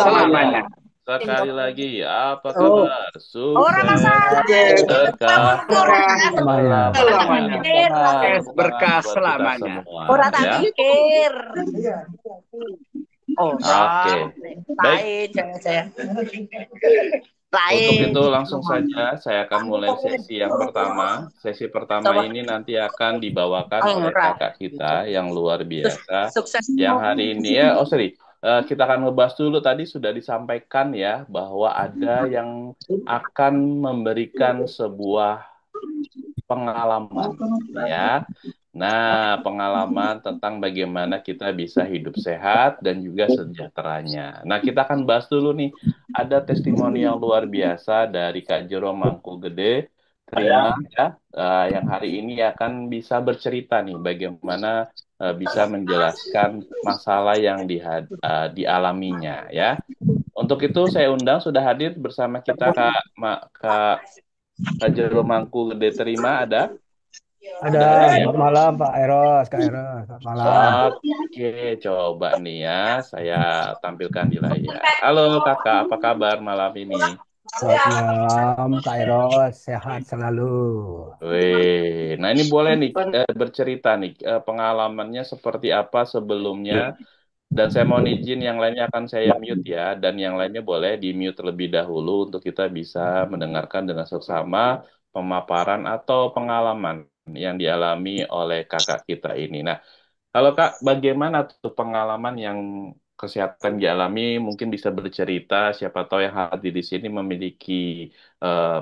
selamanya. selamanya. Sekali lagi, apa Oh, kabar? Orang Sukses, masalah sukses berkah, berkah Namanya. selamanya. tepuk tangan, Sukses tepuk tangan berkah buat kita selamanya. semua, orang tak ya. pikir. Oh, Oke, baik. lain saya Untuk lain. itu langsung saja saya akan mulai sesi yang pertama. Sesi pertama Coba ini nanti akan dibawakan oleh murah kakak kita gitu. yang luar biasa. Sukses. Yang hari ini sorry, kita akan ngebahas dulu tadi sudah disampaikan ya bahwa ada yang akan memberikan sebuah pengalaman ya. Nah, pengalaman tentang bagaimana kita bisa hidup sehat dan juga sejahteranya. Nah, kita akan bahas dulu nih. Ada testimoni yang luar biasa dari Kak Jero Mangkugede. Terima ya, yang hari ini akan bisa bercerita nih bagaimana bisa menjelaskan masalah yang dialaminya ya. Untuk itu saya undang sudah hadir bersama kita Kak Jero Mangkugede. Terima ada? Ada, Sudah hadir ya? selamat malam Pak Eros, Kak Eros, selamat malam. Oke, coba nih ya, saya tampilkan di layar. Halo kakak, apa kabar malam ini? Selamat malam Kak Eros, sehat selalu. Wih, nah ini boleh nih bercerita nih pengalamannya seperti apa sebelumnya. Dan saya mohon izin yang lainnya akan saya mute ya, dan yang lainnya boleh di mute terlebih dahulu untuk kita bisa mendengarkan dengan seksama pemaparan atau pengalaman yang dialami oleh kakak kita ini. Nah, kalau Kak, bagaimana tuh pengalaman yang kesehatan dialami? Mungkin bisa bercerita, siapa tahu yang hadir di sini memiliki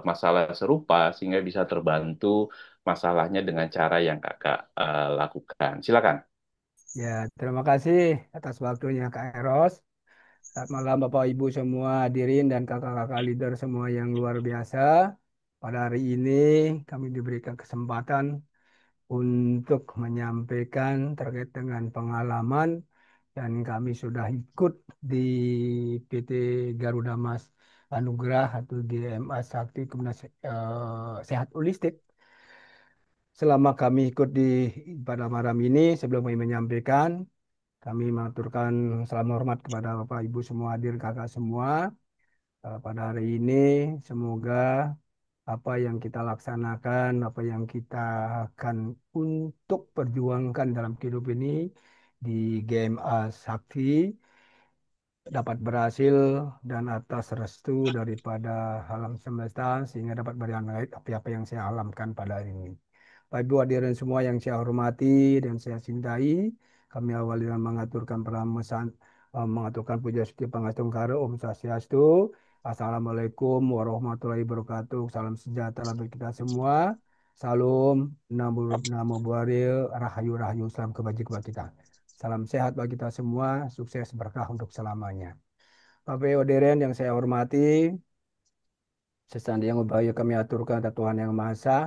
masalah serupa sehingga bisa terbantu masalahnya dengan cara yang Kakak lakukan. Silakan. Ya, terima kasih atas waktunya Kak Eros. Selamat malam Bapak Ibu semua hadirin dan kakak-kakak leader semua yang luar biasa. Pada hari ini kami diberikan kesempatan untuk menyampaikan terkait dengan pengalaman dan kami sudah ikut di PT Garuda Mas Anugrah atau GMA Sakti Kemudian Sehat Holistik. Selama kami ikut pada malam ini, sebelum kami menyampaikan, kami mengaturkan salam hormat kepada Bapak Ibu semua hadir kakak semua. Pada hari ini, semoga apa yang kita laksanakan, apa yang kita akan untuk perjuangkan dalam kehidupan ini di GMA Sakti dapat berhasil dan atas restu daripada alam semesta sehingga dapat berangkat apa-apa yang saya alamkan pada hari ini. Bapak Ibu hadirin semua yang saya hormati dan saya cintai, kami awali dengan mengaturkan pramesan, mengaturkan puja seti pangastung Om Swastiastu. Assalamualaikum warahmatullahi wabarakatuh. Salam sejahtera bagi kita semua. Salam namo namo buaril rahayu rahayu salam kebajikan kita. Salam sehat bagi kita semua, sukses berkah untuk selamanya. Bapak Ibu hadirin yang saya hormati, sesandia yang upaya kami aturkan kepada Tuhan Yang Maha Esa,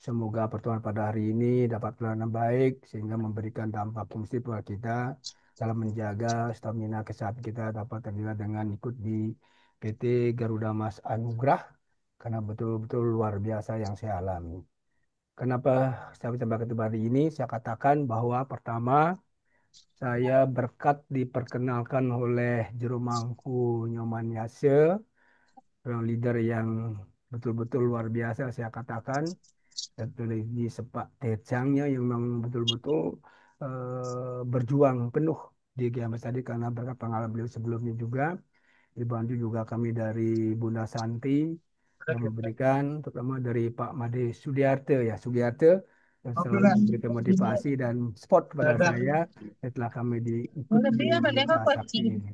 semoga pertemuan pada hari ini dapat berjalan baik sehingga memberikan dampak positif buat kita dalam menjaga stamina kesehatan kita dapat terjaga dengan ikut di PT Garuda Mas Anugrah karena betul-betul luar biasa yang saya alami. Kenapa saya sampai ketemu hari ini? Saya katakan bahwa pertama saya berkat diperkenalkan oleh Juru Mangku Nyoman Yase, seorang leader yang betul-betul luar biasa saya katakan. Satu lagi sepak terjangnya yang memang betul-betul berjuang penuh di GMS tadi karena berkat pengalaman beliau sebelumnya juga. Dibantu juga kami dari Bunda Santi yang memberikan, terutama dari Pak Made Sudiarte ya, Sudiarte yang selalu memberikan motivasi dan support kepada saya setelah kami diikut di GMA Sakti ini.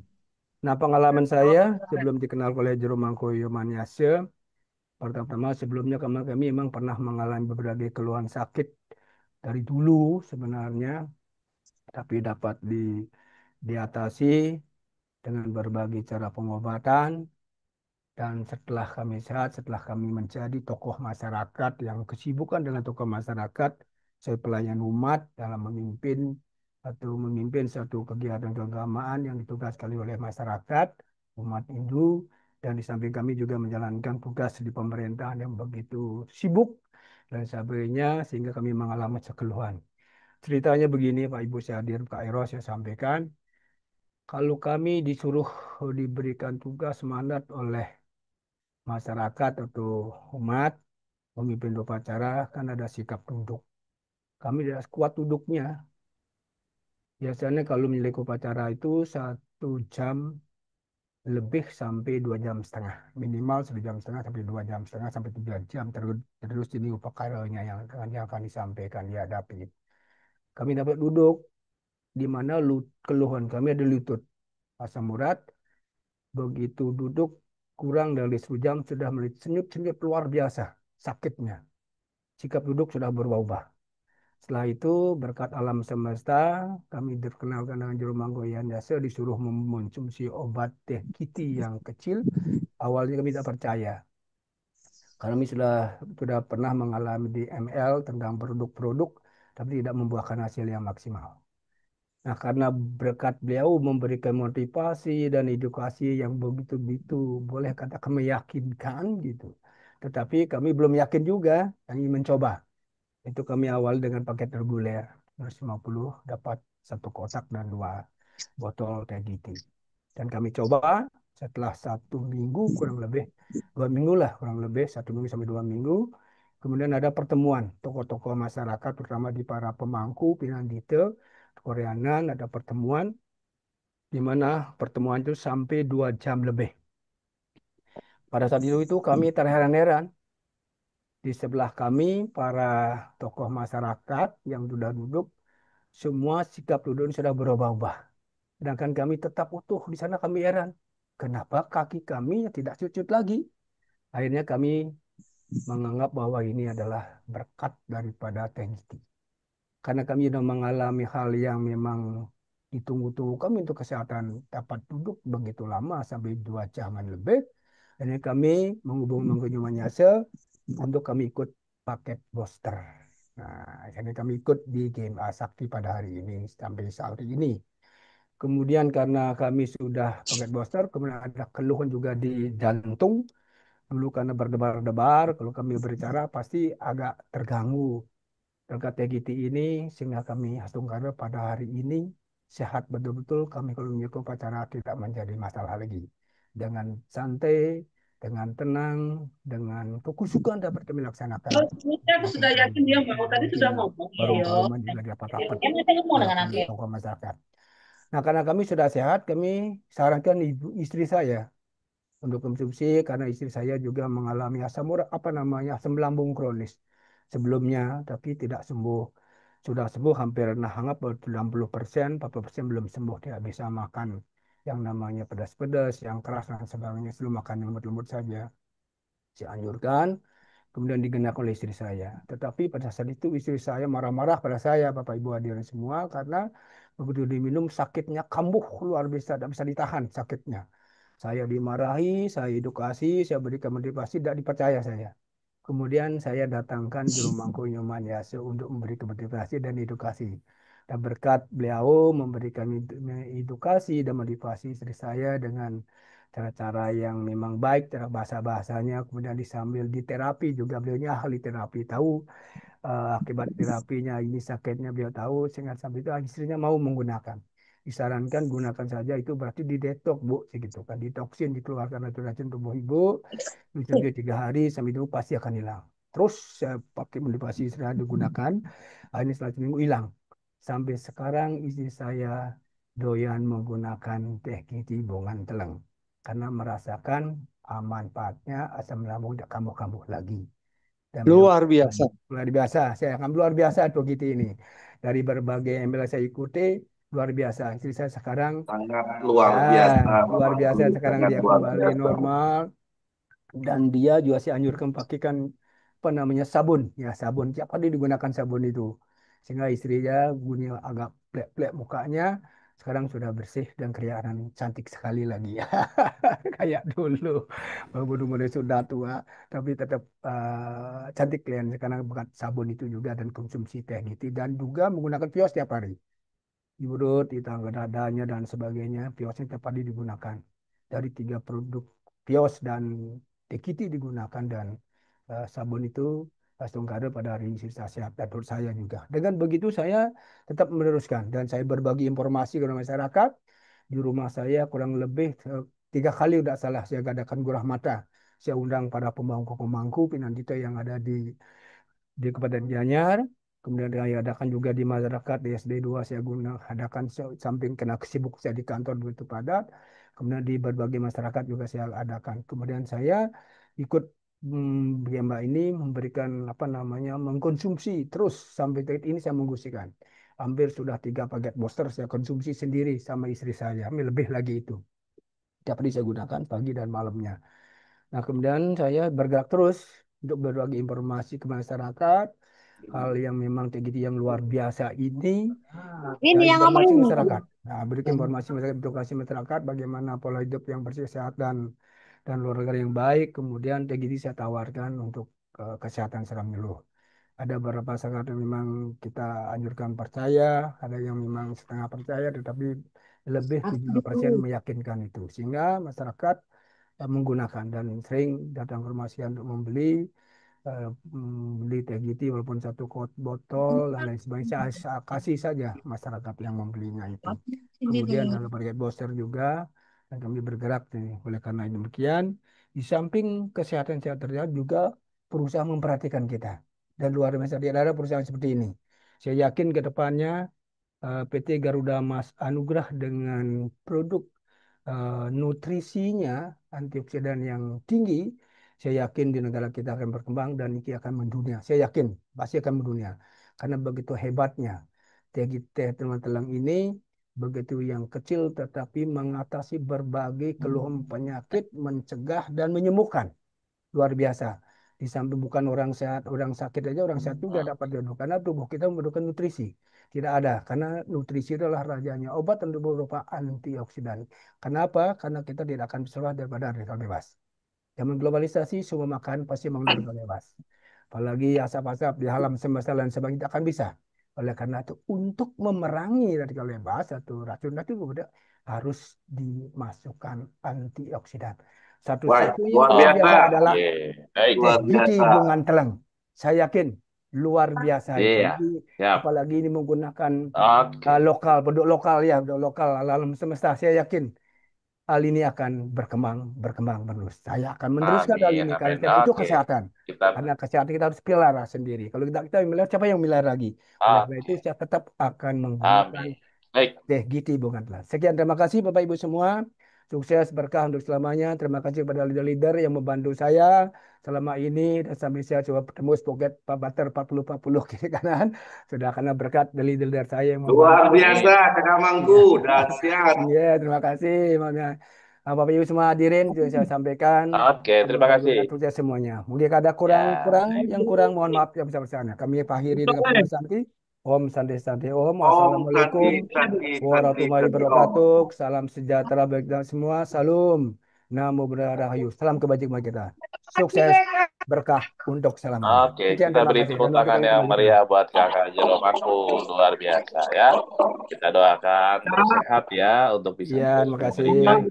Nah, pengalaman saya sebelum dikenal oleh Jero Mangko Yomaniase, pertama sebelumnya kami memang pernah mengalami berbagai keluhan sakit dari dulu sebenarnya, tapi dapat diatasi dengan berbagai cara pengobatan. Dan setelah kami sehat, setelah kami menjadi tokoh masyarakat yang kesibukan dengan tokoh masyarakat, saya pelayan umat dalam memimpin satu kegiatan keagamaan yang ditugaskan oleh masyarakat, umat Hindu, dan di samping kami juga menjalankan tugas di pemerintahan yang begitu sibuk dan sebagainya, sehingga kami mengalami keluhan. Ceritanya begini, Pak Ibu saya hadir, Kak Eros saya sampaikan, Kalau kami disuruh diberikan tugas mandat oleh masyarakat atau umat, pemimpin upacara kan ada sikap duduk. Kami tidak kuat duduknya. Biasanya kalau milik upacara itu 1 jam lebih sampai 2 jam setengah. Minimal 1 jam setengah sampai 2 jam setengah sampai 3 jam terus, terus ini upacaranya yang akan disampaikan dihadapi. Kami dapat duduk di mana keluhan kami ada lutut. Asam urat begitu duduk kurang dari 1 jam sudah melihat senyum-senyum luar biasa sakitnya. Sikap duduk sudah berubah. Setelah itu berkat alam semesta kami dikenalkan dengan juru manggoyan Yase disuruh mengonsumsi obat teh kiti yang kecil. Awalnya kami tidak percaya. Kami sudah pernah mengalami di ML tentang produk-produk tapi tidak membuahkan hasil yang maksimal. Nah, karena berkat beliau memberikan motivasi dan edukasi yang begitu-begitu, boleh katakan meyakinkan gitu. Tetapi kami belum yakin juga, kami mencoba. Itu kami awal dengan paket reguler, 150 dapat 1 kotak dan 2 botol kayak gitu. Dan kami coba setelah 1 minggu kurang lebih 2 minggu lah kurang lebih 1 minggu sampai 2 minggu. Kemudian ada pertemuan tokoh-tokoh masyarakat terutama di para pemangku pimpinan detail Koreanan ada pertemuan di mana pertemuan itu sampai 2 jam lebih. Pada saat itu kami terheran-heran di sebelah kami para tokoh masyarakat yang sudah duduk semua sikap duduk sudah berubah-ubah. Sedangkan kami tetap utuh di sana kami heran. Kenapa kaki kami tidak sujud lagi? Akhirnya kami menganggap bahwa ini adalah berkat daripada Tengki. Karena kami sudah mengalami hal yang memang ditunggu-tunggu kami untuk kesehatan dapat duduk begitu lama sampai 2 jaman lebih. Dan kami menghubungi Mangkunjuman Yase untuk kami ikut paket booster. Nah, jadi kami ikut di game Sakti pada hari ini sampai saat ini. Kemudian karena kami sudah paket booster, kemudian ada keluhan juga di jantung. Dulu karena berdebar-debar, kalau kami berbicara pasti agak terganggu. Berkat TGT ini sehingga kami Hastung pada hari ini sehat betul-betul kami kalau menyukai upacara tidak menjadi masalah lagi. Dengan santai, dengan tenang, dengan kekusukan dapat kami laksanakan. Oh, ini aku sudah yakin dia mau. Tadi Mungkin sudah ngomong ya, yo. baru-baruman juga dapat rapat Yang nanti ngomong dengan dengan aku. tokoh masyarakat. Nah, karena kami sudah sehat, kami sarankan istri saya untuk konsumsi karena istri saya juga mengalami asam urat apa namanya asam lambung kronis sebelumnya tapi tidak sembuh. Sudah sembuh hampir nah hangat baru 60%, 40% belum sembuh. Dia bisa makan yang namanya pedas-pedas, yang keras dan sebagainya. Selalu makan yang lembut-lembut saja. Saya anjurkan, kemudian digenakan oleh istri saya. Tetapi pada saat itu istri saya marah-marah pada saya, Bapak Ibu hadirin semua, karena begitu diminum sakitnya kambuh luar biasa, tidak bisa ditahan sakitnya. Saya dimarahi, saya edukasi, saya berikan motivasi, tidak dipercaya saya. Kemudian saya datangkan juru mangku Nyoman Yase untuk memberi motivasi dan edukasi. Dan berkat beliau memberikan edukasi dan motivasi istri saya dengan cara-cara yang memang baik, cara bahasa-bahasanya, kemudian disambil di terapi juga beliaunya ahli terapi, tahu akibat terapinya ini sakitnya beliau tahu sehingga sampai itu istrinya mau menggunakan. Disarankan gunakan saja itu berarti didetok Bu, segitu kan ditoksin dikeluarkan dari racun tubuh ibu, sampai 3 hari sampai itu pasti akan hilang. Terus saya pakai motivasi istirahat digunakan, ini setelah seminggu hilang. Sampai sekarang istri saya doyan menggunakan teh kiti bongan teleng karena merasakan manfaatnya asam lambung tidak kambuh-kambuh lagi. Dan beliau Luar biasa. luar biasa. Saya akan luar biasa tuh gitu ini. Dari berbagai ML saya ikuti, luar biasa. Istri saya sekarang, Sangat ya, luar biasa, luar Bapak biasa. Guru. Sekarang Sangat dia luar kembali biasa. normal. Dan dia juga saya anjurkan pakaikan apa namanya sabun. Ya, sabun. Tiap hari digunakan sabun itu. Sehingga istrinya bunyi agak plek-plek mukanya. Sekarang sudah bersih dan kelihatan cantik sekali lagi ya. Kayak dulu. Walaupun umurnya sudah tua, tapi tetap cantik kelihatan sekarang berkat sabun itu juga dan konsumsi teh gitu. Dan juga menggunakan pios tiap hari di urut, di tangga dadanya dan sebagainya. Piosnya tiap hari digunakan. Dari 3 produk pios dan tekiti digunakan dan sabun itu langsung ada pada hari sisa sehat dan menurut saya juga. Dengan begitu saya tetap meneruskan dan saya berbagi informasi kepada masyarakat di rumah saya kurang lebih 3 kali udah salah saya adakan gurah mata. Saya undang para pemangku-pemangku Pinangkita yang ada di Kabupaten Gianyar. Kemudian saya adakan juga di masyarakat di SD 2 saya guna adakan samping kena sibuk saya di kantor begitu padat. Kemudian di berbagai masyarakat juga saya adakan. Kemudian saya ikut Mbak ini memberikan apa namanya mengkonsumsi terus sampai detik ini saya mengusikan. Hampir sudah 3 paket booster saya konsumsi sendiri sama istri saya. Lebih lagi itu. Tiap hari saya gunakan pagi dan malamnya. Nah, kemudian saya bergerak terus untuk berbagi informasi ke masyarakat, hal yang memang begitu yang luar biasa ini, Ini cari yang informasi ngomongin. masyarakat. Nah, berikan informasi masyarakat, edukasi masyarakat, bagaimana pola hidup yang bersih, sehat, dan olahraga yang baik. Kemudian begitu saya tawarkan untuk kesehatan secara menyeluruh. Ada beberapa masyarakat yang memang kita anjurkan percaya, ada yang memang setengah percaya, tetapi lebih 70% meyakinkan itu. Sehingga masyarakat menggunakan dan sering datang ke rumah saya untuk beli teh gitu walaupun satu botol dan lain sebagainya saya kasih saja masyarakat yang membelinya itu. Kemudian dalam paket booster juga dan kami bergerak nih. Oleh karena demikian di samping kesehatan sehat terlihat juga perusahaan memperhatikan kita dan luar biasa tidak ada perusahaan seperti ini. Saya yakin ke depannya PT Garuda Mas Anugrah dengan produk nutrisinya antioksidan yang tinggi, saya yakin di negara kita akan berkembang dan ini akan mendunia. Saya yakin pasti akan mendunia karena begitu hebatnya teh telang-telang ini begitu yang kecil tetapi mengatasi berbagai keluhan penyakit, mencegah dan menyembuhkan. Luar biasa. Di samping bukan orang sehat, orang sakit aja, orang sehat juga dapat diadu. Karena tubuh kita membutuhkan nutrisi. Tidak ada. Karena nutrisi adalah rajanya. Obat untuk berupa antioksidan. Kenapa? Karena kita tidak akan berserah daripada radikal bebas. Zaman globalisasi, semua makan pasti mengandung radikal bebas. Apalagi asap-asap di alam semesta dan sebagainya tidak akan bisa. Oleh karena itu, untuk memerangi radikal bebas atau racun-racun harus dimasukkan antioksidan. Wah, Satu-satunya yang luar luar biasa. biasa adalah Oke, baik. teh Luar Giti biasa. Bungan Teleng. Saya yakin luar biasa itu. Iya, Jadi, siap. apalagi ini menggunakan Oke, lokal, produk lokal ya, produk lokal alam semesta. Saya yakin hal ini akan berkembang, berkembang terus. Saya akan meneruskan hal amin, ini karena amin. setiap itu Oke, kesehatan. kita, Karena kesehatan kita harus pilara sendiri. Kalau kita milar, siapa yang milar lagi? Oleh karena itu, oke, saya tetap akan menggunakan amin. Baik. teh Giti Bunga Telang. Sekian, terima kasih Bapak Ibu semua. Sukses berkah untuk selamanya. Terima kasih kepada leader-leader yang membantu saya selama ini dan sampai saya coba tembus pocket Pak Butter 40-40 kiri kanan. Sudah karena berkat dari leader-leader saya yang Luar membantu. biasa, Kakak Iya, Mangku. Dahsyat. iya, terima kasih. Makanya, Bapak Ibu semua hadirin sudah saya sampaikan. Oke, terima Semoga kasih. berkat sukses semuanya. Mungkin ada Ya, kurang-kurang, baik. yang kurang mohon maaf yang besar-besarnya. Kami akhiri dengan penuh santi. Om Santi Santi Om. Om Santi, Wassalamualaikum Santi, Santi, warahmatullahi Santi Om. wabarakatuh. Salam sejahtera bagi kita semua. Salam. Namo Buddhaya Rahayu. Salam kebajikan kita. Sukses berkah untuk selamanya. Oke, Sekian, kita terima beri kasih. Dan tepuk mari kita tangan yang kembali pulang. meriah buat Kakak Jeromanku. Luar biasa ya. Kita doakan bersehat ya untuk bisa Iya, terus terima kasih. memberikan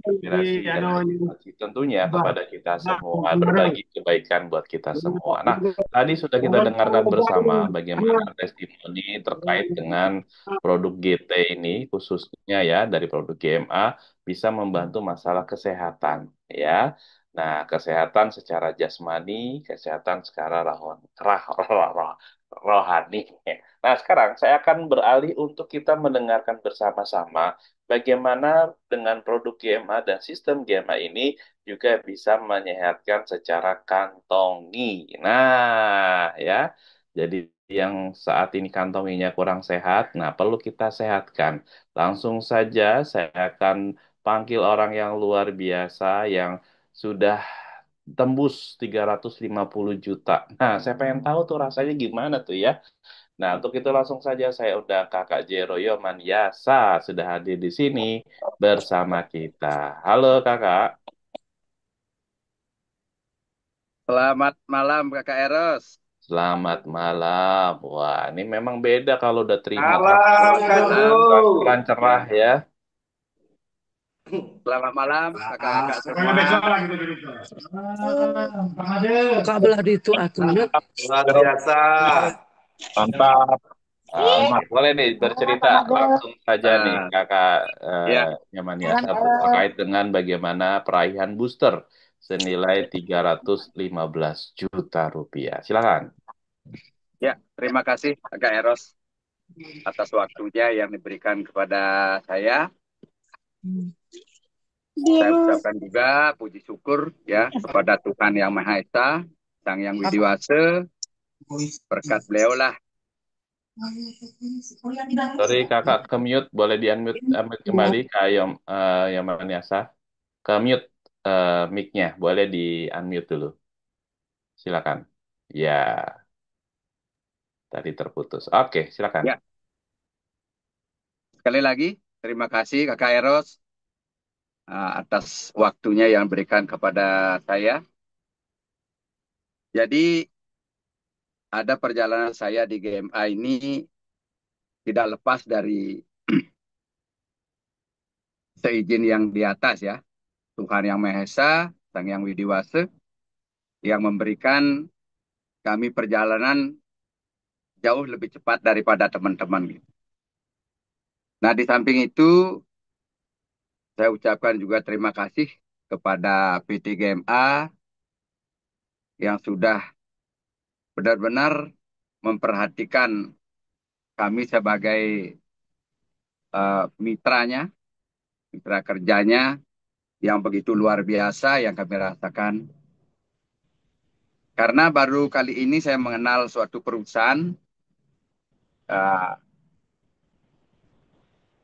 inspirasi dan motivasi tentunya kepada kita semua, berbagi kebaikan buat kita semua. Nah, tadi sudah kita dengarkan bersama bagaimana testimoni terkait dengan produk GT ini, khususnya ya dari produk GMA, bisa membantu masalah kesehatan ya. Nah, kesehatan secara jasmani, kesehatan secara rohani. Nah, sekarang saya akan beralih untuk kita mendengarkan bersama-sama bagaimana dengan produk GMA dan sistem GMA ini juga bisa menyehatkan secara kantongi. Nah, ya. Jadi yang saat ini kantonginya kurang sehat, nah perlu kita sehatkan. Langsung saja saya akan panggil orang yang luar biasa yang sudah tembus 350 juta. Nah, saya pengen tahu tuh rasanya gimana tuh ya. Nah, untuk itu langsung saja saya undang Kakak Jero Yasa sudah hadir di sini bersama kita. Halo Kakak, Selamat malam Kakak Eros. selamat malam. Wah, ini memang beda kalau udah terima Malam, Kak Jo. transferan cerah ya. Selamat malam kakak-kakak semua. Kak belah itu atunya Luar biasa. Mantap. Mas, boleh nih bercerita langsung saja nih Eh, Kakak ya, Yamaniasa terkait dengan bagaimana perayaan booster senilai 315 juta rupiah. Silakan. ya. Terima kasih Kak Eros atas waktunya yang diberikan kepada saya. Saya ucapkan juga puji syukur ya kepada Tuhan Yang Maha Esa, Sang Yang Widiwasa, berkat beliau lah. Sorry kakak ke mute, boleh di unmute, kembali ke Yamaniasa. Ke mute mic-nya, boleh di unmute dulu. Silakan. Ya, tadi terputus. Oke, silakan. Ya, sekali lagi terima kasih Kakak Eros atas waktunya yang diberikan kepada saya. Jadi ada perjalanan saya di GMA ini tidak lepas dari seizin yang di atas ya. Tuhan Yang Maha Esa, Sang Yang Widiwasa, yang memberikan kami perjalanan jauh lebih cepat daripada teman-teman gitu. Nah, di samping itu, saya ucapkan juga terima kasih kepada PT GMA yang sudah benar-benar memperhatikan kami sebagai mitranya, mitra kerjanya yang begitu luar biasa yang kami rasakan. Karena baru kali ini saya mengenal suatu perusahaan uh,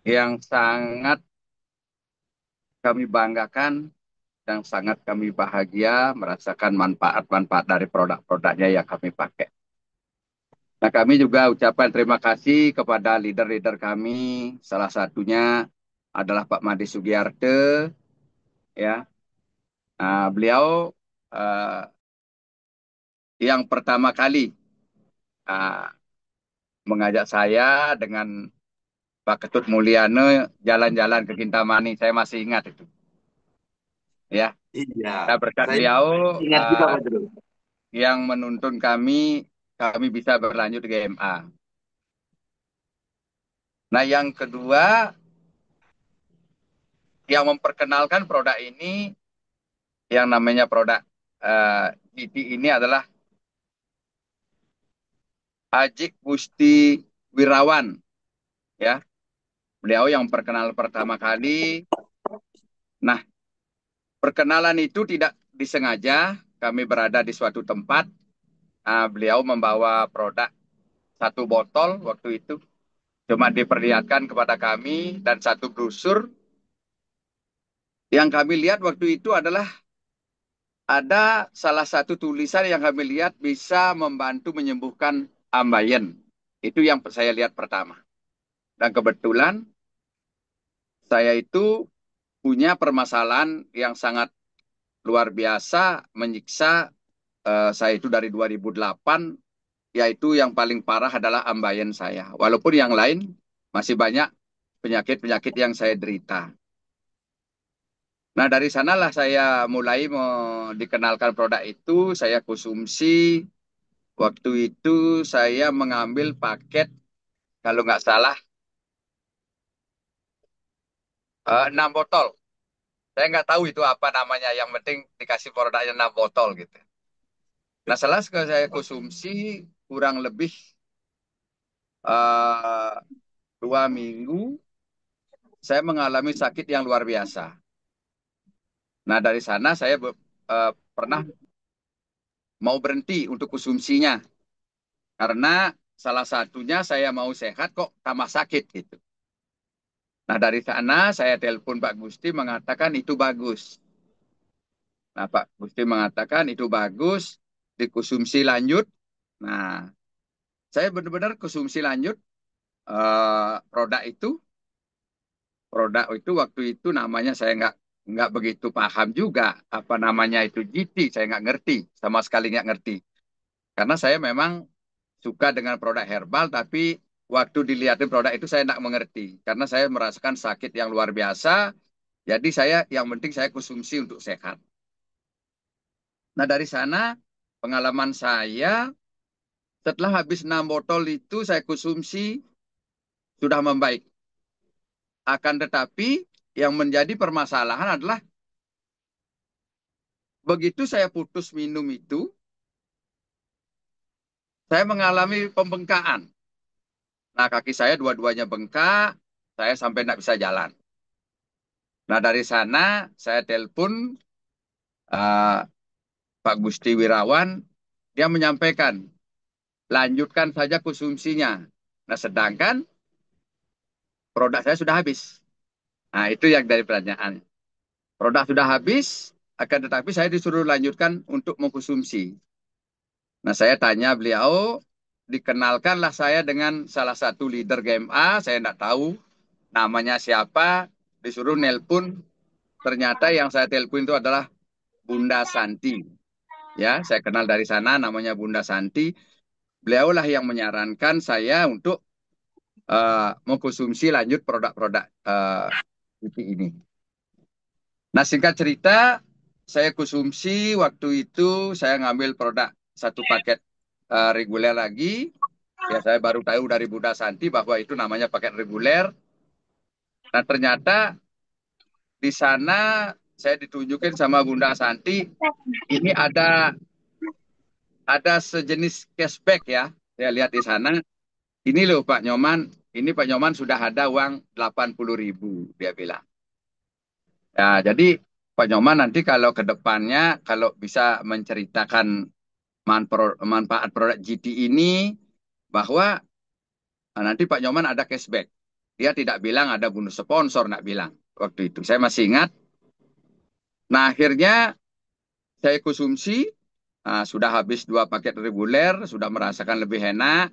yang sangat kami banggakan dan sangat kami bahagia merasakan manfaat-manfaat dari produk-produknya yang kami pakai. Nah, kami juga ucapkan terima kasih kepada leader-leader kami. Salah satunya adalah Pak Made Sugiyarte, ya. Nah, beliau uh, yang pertama kali uh, mengajak saya dengan Pak Ketut Mulyana jalan-jalan ke Kintamani. Saya masih ingat itu, ya. Iya, Nah, berkat saya beliau ingat juga Pak Jero. yang menuntun kami bisa berlanjut ke GMA. Nah, yang kedua, yang memperkenalkan produk ini, yang namanya produk GT ini adalah Ajik Gusti Wirawan, ya. Beliau yang perkenal pertama kali. Nah, perkenalan itu tidak disengaja. Kami berada di suatu tempat. Beliau membawa produk satu botol waktu itu. Cuma diperlihatkan kepada kami dan satu brosur. Yang kami lihat waktu itu adalah ada salah satu tulisan yang kami lihat bisa membantu menyembuhkan ambeien. Itu yang saya lihat pertama. Dan kebetulan saya itu punya permasalahan yang sangat luar biasa menyiksa saya itu dari 2008, yaitu yang paling parah adalah ambeien saya. Walaupun yang lain masih banyak penyakit-penyakit yang saya derita. Nah, dari sanalah saya mulai dikenalkan produk itu, saya konsumsi. Waktu itu saya mengambil paket, kalau nggak salah, 6 botol. Saya nggak tahu itu apa namanya, yang penting dikasih produknya 6 botol gitu. Nah, setelah saya konsumsi kurang lebih uh, 2 minggu, saya mengalami sakit yang luar biasa. Nah, dari sana saya pernah mau berhenti untuk konsumsinya. Karena salah satunya saya mau sehat kok tambah sakit gitu. Nah, dari sana saya telepon Pak Gusti mengatakan itu bagus. Nah, Pak Gusti mengatakan itu bagus, dikonsumsi lanjut. Nah, saya benar-benar konsumsi lanjut produk itu. Produk itu waktu itu namanya saya nggak begitu paham juga apa namanya itu GT. Saya nggak ngerti, sama sekali nggak ngerti. Karena saya memang suka dengan produk herbal, tapi waktu dilihatin produk itu saya nggak mengerti. Karena saya merasakan sakit yang luar biasa, jadi yang penting saya konsumsi untuk sehat. Nah, dari sana pengalaman saya Setelah habis 6 botol itu saya konsumsi sudah membaik. Akan tetapi yang menjadi permasalahan adalah begitu saya putus minum itu, saya mengalami pembengkakan. Nah, kaki saya dua-duanya bengkak, saya sampai tidak bisa jalan. Nah, dari sana saya telepon eh, Pak Gusti Wirawan, dia menyampaikan, lanjutkan saja konsumsinya. Nah, sedangkan produk saya sudah habis. Nah, itu yang dari pertanyaan. Produk sudah habis, akan tetapi saya disuruh lanjutkan untuk mengkonsumsi. Nah, saya tanya beliau, dikenalkanlah saya dengan salah satu leader GMA, saya tidak tahu namanya siapa, disuruh nelpon. Ternyata yang saya telepon itu adalah Bunda Santi. Ya, saya kenal dari sana, namanya Bunda Santi. Beliaulah yang menyarankan saya untuk mengkonsumsi lanjut produk-produk ini. Nah, singkat cerita, saya konsumsi waktu itu saya ngambil produk satu paket reguler lagi. Ya, saya baru tahu dari Bunda Santi bahwa itu namanya paket reguler. Nah, ternyata di sana saya ditunjukin sama Bunda Santi, ini ada sejenis cashback ya. Saya lihat di sana, ini loh Pak Nyoman, ini Pak Nyoman sudah ada uang 80.000, dia bilang. Ya, jadi Pak Nyoman nanti kalau ke depannya, kalau bisa menceritakan manfaat produk GT ini, bahwa nanti Pak Nyoman ada cashback. Dia tidak bilang ada bonus sponsor, nak bilang. Waktu itu saya masih ingat. Nah, akhirnya saya konsumsi, sudah habis 2 paket reguler, sudah merasakan lebih enak.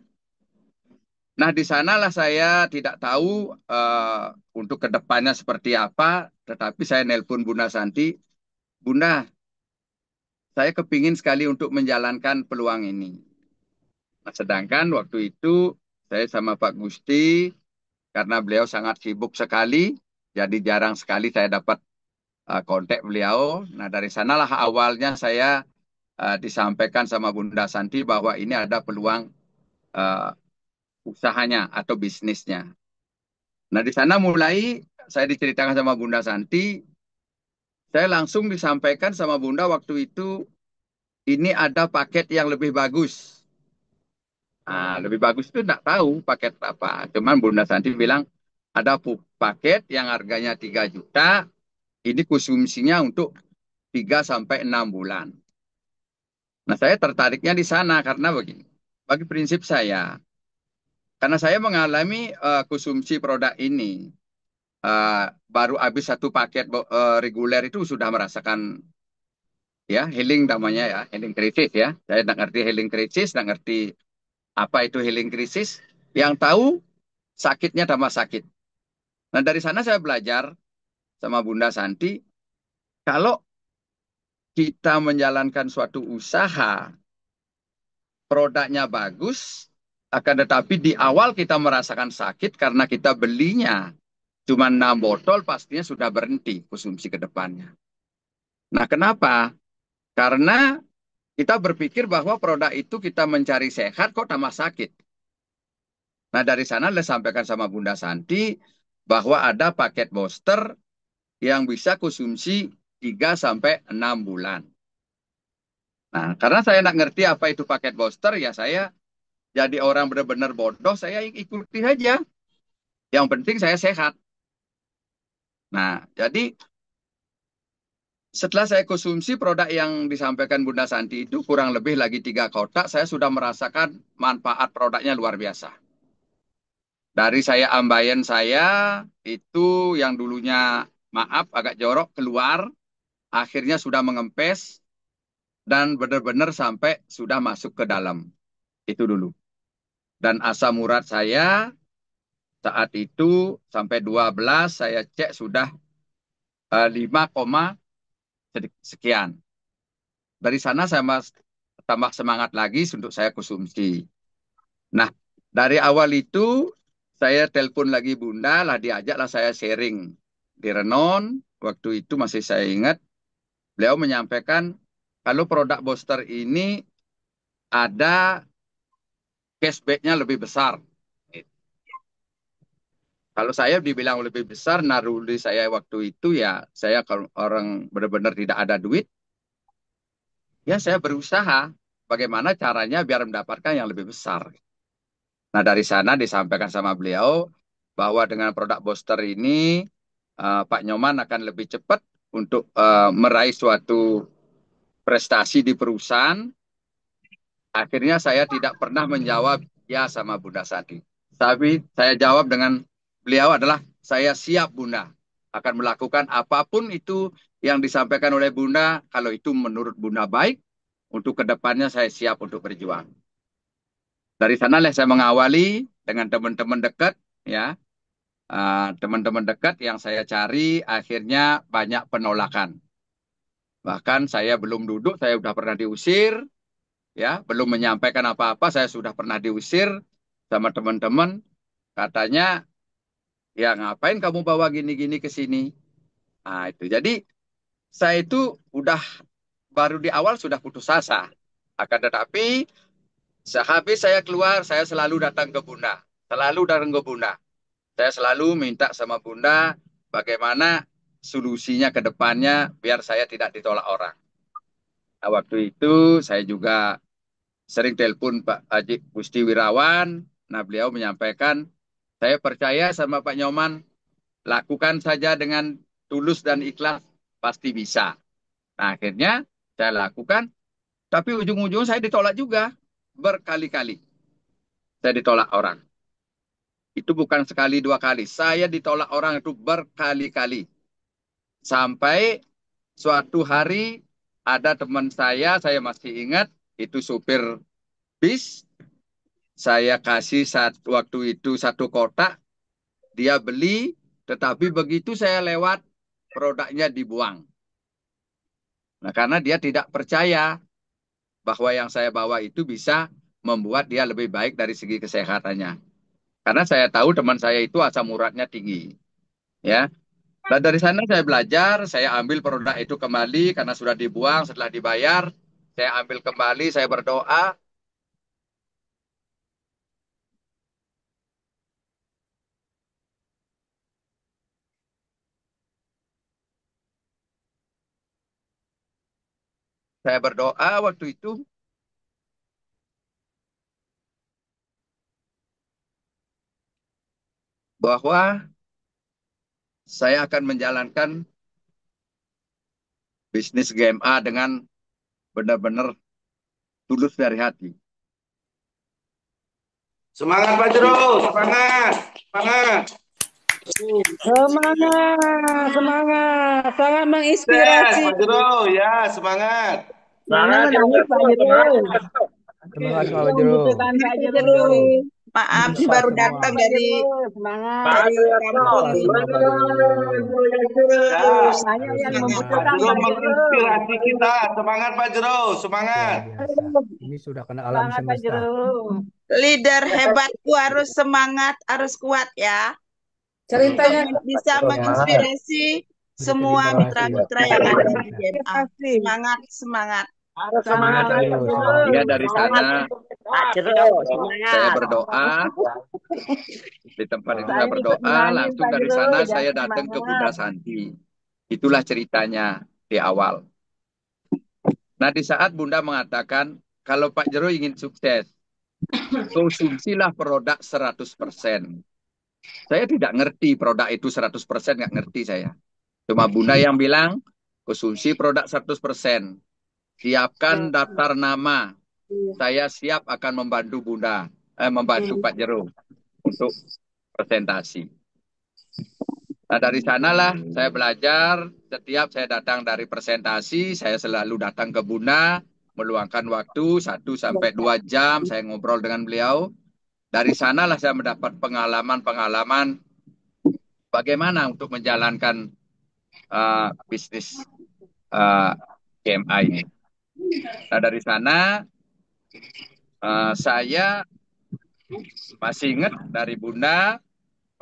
Nah, di sanalah saya tidak tahu untuk kedepannya seperti apa, tetapi saya nelpon Bunda Santi, Bunda, saya kepingin sekali untuk menjalankan peluang ini. Nah, sedangkan waktu itu saya sama Pak Gusti, karena beliau sangat sibuk sekali, jadi jarang sekali saya dapat kontak beliau. Nah, dari sanalah awalnya saya disampaikan sama Bunda Santi bahwa ini ada peluang usahanya atau bisnisnya. Nah, di sana mulai saya diceritakan sama Bunda Santi, saya langsung disampaikan sama Bunda waktu itu, ini ada paket yang lebih bagus. Nah, lebih bagus itu tidak tahu paket apa. Cuman Bunda Santi bilang, ada paket yang harganya 3 juta, ini konsumsinya untuk 3 sampai 6 bulan. Nah, saya tertariknya di sana karena begini. Bagi prinsip saya, karena saya mengalami konsumsi produk ini, baru habis 1 paket reguler itu sudah merasakan ya healing namanya ya, healing krisis ya. Saya tidak ngerti healing krisis, tidak ngerti apa itu healing krisis. Yang tahu sakitnya tambah sakit. Nah, dari sana saya belajar sama Bunda Santi, kalau kita menjalankan suatu usaha, produknya bagus, akan tetapi di awal kita merasakan sakit karena kita belinya cuma 6 botol, pastinya sudah berhenti konsumsi ke depannya. Nah, kenapa? Karena kita berpikir bahwa produk itu kita mencari sehat kok tambah sakit. Nah, dari sana saya sampaikan sama Bunda Santi bahwa ada paket booster yang bisa konsumsi 3 sampai 6 bulan. Nah, karena saya tidak ngerti apa itu paket booster, ya saya jadi orang benar-benar bodoh, saya ikuti saja. Yang penting saya sehat. Nah, jadi setelah saya konsumsi produk yang disampaikan Bunda Santi itu kurang lebih lagi 3 kotak, saya sudah merasakan manfaat produknya luar biasa. Dari saya ambayan saya itu yang dulunya maaf agak jorok keluar, akhirnya sudah mengempes dan benar-benar sampai sudah masuk ke dalam. Itu dulu. Dan asam urat saya saat itu sampai 12 saya cek sudah 5, sekian. Dari sana saya tambah semangat lagi untuk saya konsumsi. Nah, dari awal itu saya telepon lagi Bunda, lah diajaklah saya sharing di Renon. Waktu itu masih saya ingat, beliau menyampaikan kalau produk booster ini ada cashback-nya lebih besar. Kalau saya dibilang lebih besar, naruli saya waktu itu ya, saya kalau orang benar-benar tidak ada duit, ya saya berusaha bagaimana caranya biar mendapatkan yang lebih besar. Nah dari sana disampaikan sama beliau bahwa dengan produk booster ini, Pak Nyoman akan lebih cepat untuk meraih suatu prestasi di perusahaan. Akhirnya saya tidak pernah menjawab ya sama Bunda Sati. Tapi saya jawab dengan beliau adalah saya siap Bunda. Akan melakukan apapun itu yang disampaikan oleh Bunda. Kalau itu menurut Bunda baik, untuk kedepannya saya siap untuk berjuang. Dari sanalah saya mengawali dengan teman-teman dekat, ya. Teman-teman dekat yang saya cari akhirnya banyak penolakan. Bahkan saya belum duduk, saya sudah pernah diusir, ya, belum menyampaikan apa-apa, saya sudah pernah diusir sama teman-teman. Katanya, ya ngapain kamu bawa gini-gini ke sini? Nah, itu. Jadi, saya itu udah baru di awal sudah putus asa. Akan tetapi, sehabis saya keluar, saya selalu datang ke Bunda. Selalu datang ke Bunda. Saya selalu minta sama Bunda bagaimana solusinya ke depannya biar saya tidak ditolak orang. Nah, waktu itu saya juga sering telepon Pak Haji Gusti Wirawan. Nah, beliau menyampaikan, saya percaya sama Pak Nyoman, lakukan saja dengan tulus dan ikhlas, pasti bisa. Nah, akhirnya saya lakukan, tapi ujung-ujung saya ditolak juga. Berkali-kali saya ditolak orang. Itu bukan sekali dua kali. Saya ditolak orang itu berkali-kali. Sampai suatu hari ada teman saya masih ingat, itu supir bis. Saya kasih waktu itu satu kotak, dia beli, tetapi begitu saya lewat, produknya dibuang. Nah, karena dia tidak percaya bahwa yang saya bawa itu bisa membuat dia lebih baik dari segi kesehatannya. Karena saya tahu teman saya itu asam uratnya tinggi. Ya. Dan dari sana saya belajar, saya ambil produk itu kembali karena sudah dibuang setelah dibayar. Saya ambil kembali, saya berdoa. Saya berdoa waktu itu bahwa saya akan menjalankan bisnis GMA dengan benar-benar tulus dari hati. Semangat Pak Jero, semangat, semangat. Semangat, semangat, sangat Yes, menginspirasi. Pak Jero, ya semangat. Jangan menangis Pak Jero. Semangat Pak Jero. Butuhkan Pak Jero. Maaf, Semangat baru semua. datang dari Semangat. kampung. Semangat Pak Jero. Ya, Banyak yang Pak membutuhkan Jero Pak Jero. menginspirasi kita. Semangat Pak Jero, Luar semangat. biasa. Ini sudah kena alam Semangat Pak semesta. Jero. Leader hebatku harus semangat, harus kuat ya. Ceritanya Untuk bisa Ya. menginspirasi semua Berikan mitra-mitra yang ada di GMA. kasih. Semangat, semangat. Harus Semangat semangat Jero, Pak Jero. semangat. Ya dari sana Pak Jero, semangat. saya berdoa, di tempat itu saya Saya ikut berdoa, bilangin langsung Pak dari Jero, sana jangan saya datang ke Bunda semangat. Santi. Itulah ceritanya di awal. Nah di saat Bunda mengatakan, kalau Pak Jero ingin sukses, konsumsilah produk 100%. Saya tidak ngerti produk itu 100%, nggak ngerti saya. Cuma Bunda yang bilang, konsumsi produk 100%. Siapkan daftar nama. Saya siap akan membantu Bunda, membantu Pak Jero untuk presentasi. Nah dari sanalah saya belajar, setiap saya datang dari presentasi, saya selalu datang ke Bunda, meluangkan waktu 1 sampai 2 jam, saya ngobrol dengan beliau. Dari sanalah saya mendapat pengalaman-pengalaman bagaimana untuk menjalankan bisnis GMA ini. Nah dari sana saya masih ingat dari Bunda,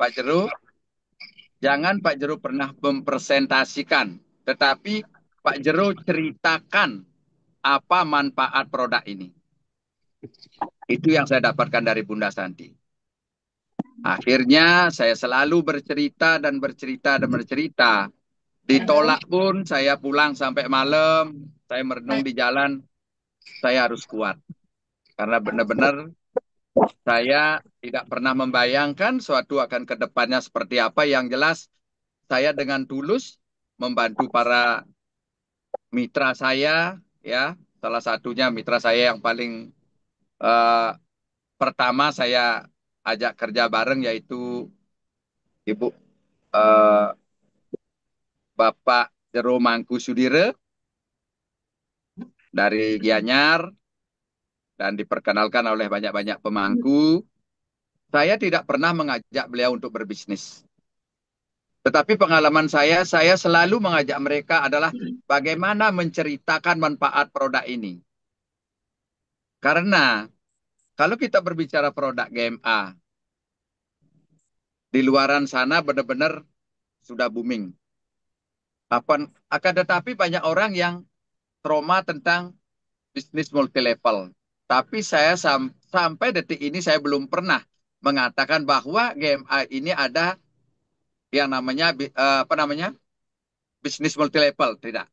Pak Jero, jangan Pak Jero pernah mempresentasikan, tetapi Pak Jero ceritakan apa manfaat produk ini. Itu yang saya dapatkan dari Bunda Santi. Akhirnya saya selalu bercerita dan bercerita dan bercerita. Ditolak pun saya pulang sampai malam, saya merenung di jalan, saya harus kuat. Karena benar-benar saya tidak pernah membayangkan suatu akan ke depannya seperti apa. Yang jelas saya dengan tulus membantu para mitra saya, ya. Salah satunya mitra saya yang paling eh, pertama saya ajak kerja bareng yaitu Ibu eh, Bapak Jero Mangku Sudire dari Gianyar dan diperkenalkan oleh banyak-banyak pemangku. Saya tidak pernah mengajak beliau untuk berbisnis. Tetapi pengalaman saya selalu mengajak mereka adalah bagaimana menceritakan manfaat produk ini. Karena kalau kita berbicara produk GMA, di luaran sana benar-benar sudah booming. Akan tetapi banyak orang yang trauma tentang bisnis multi level. Tapi saya sampai detik ini saya belum pernah mengatakan bahwa GMA ini ada yang namanya bisnis multi level. Tidak.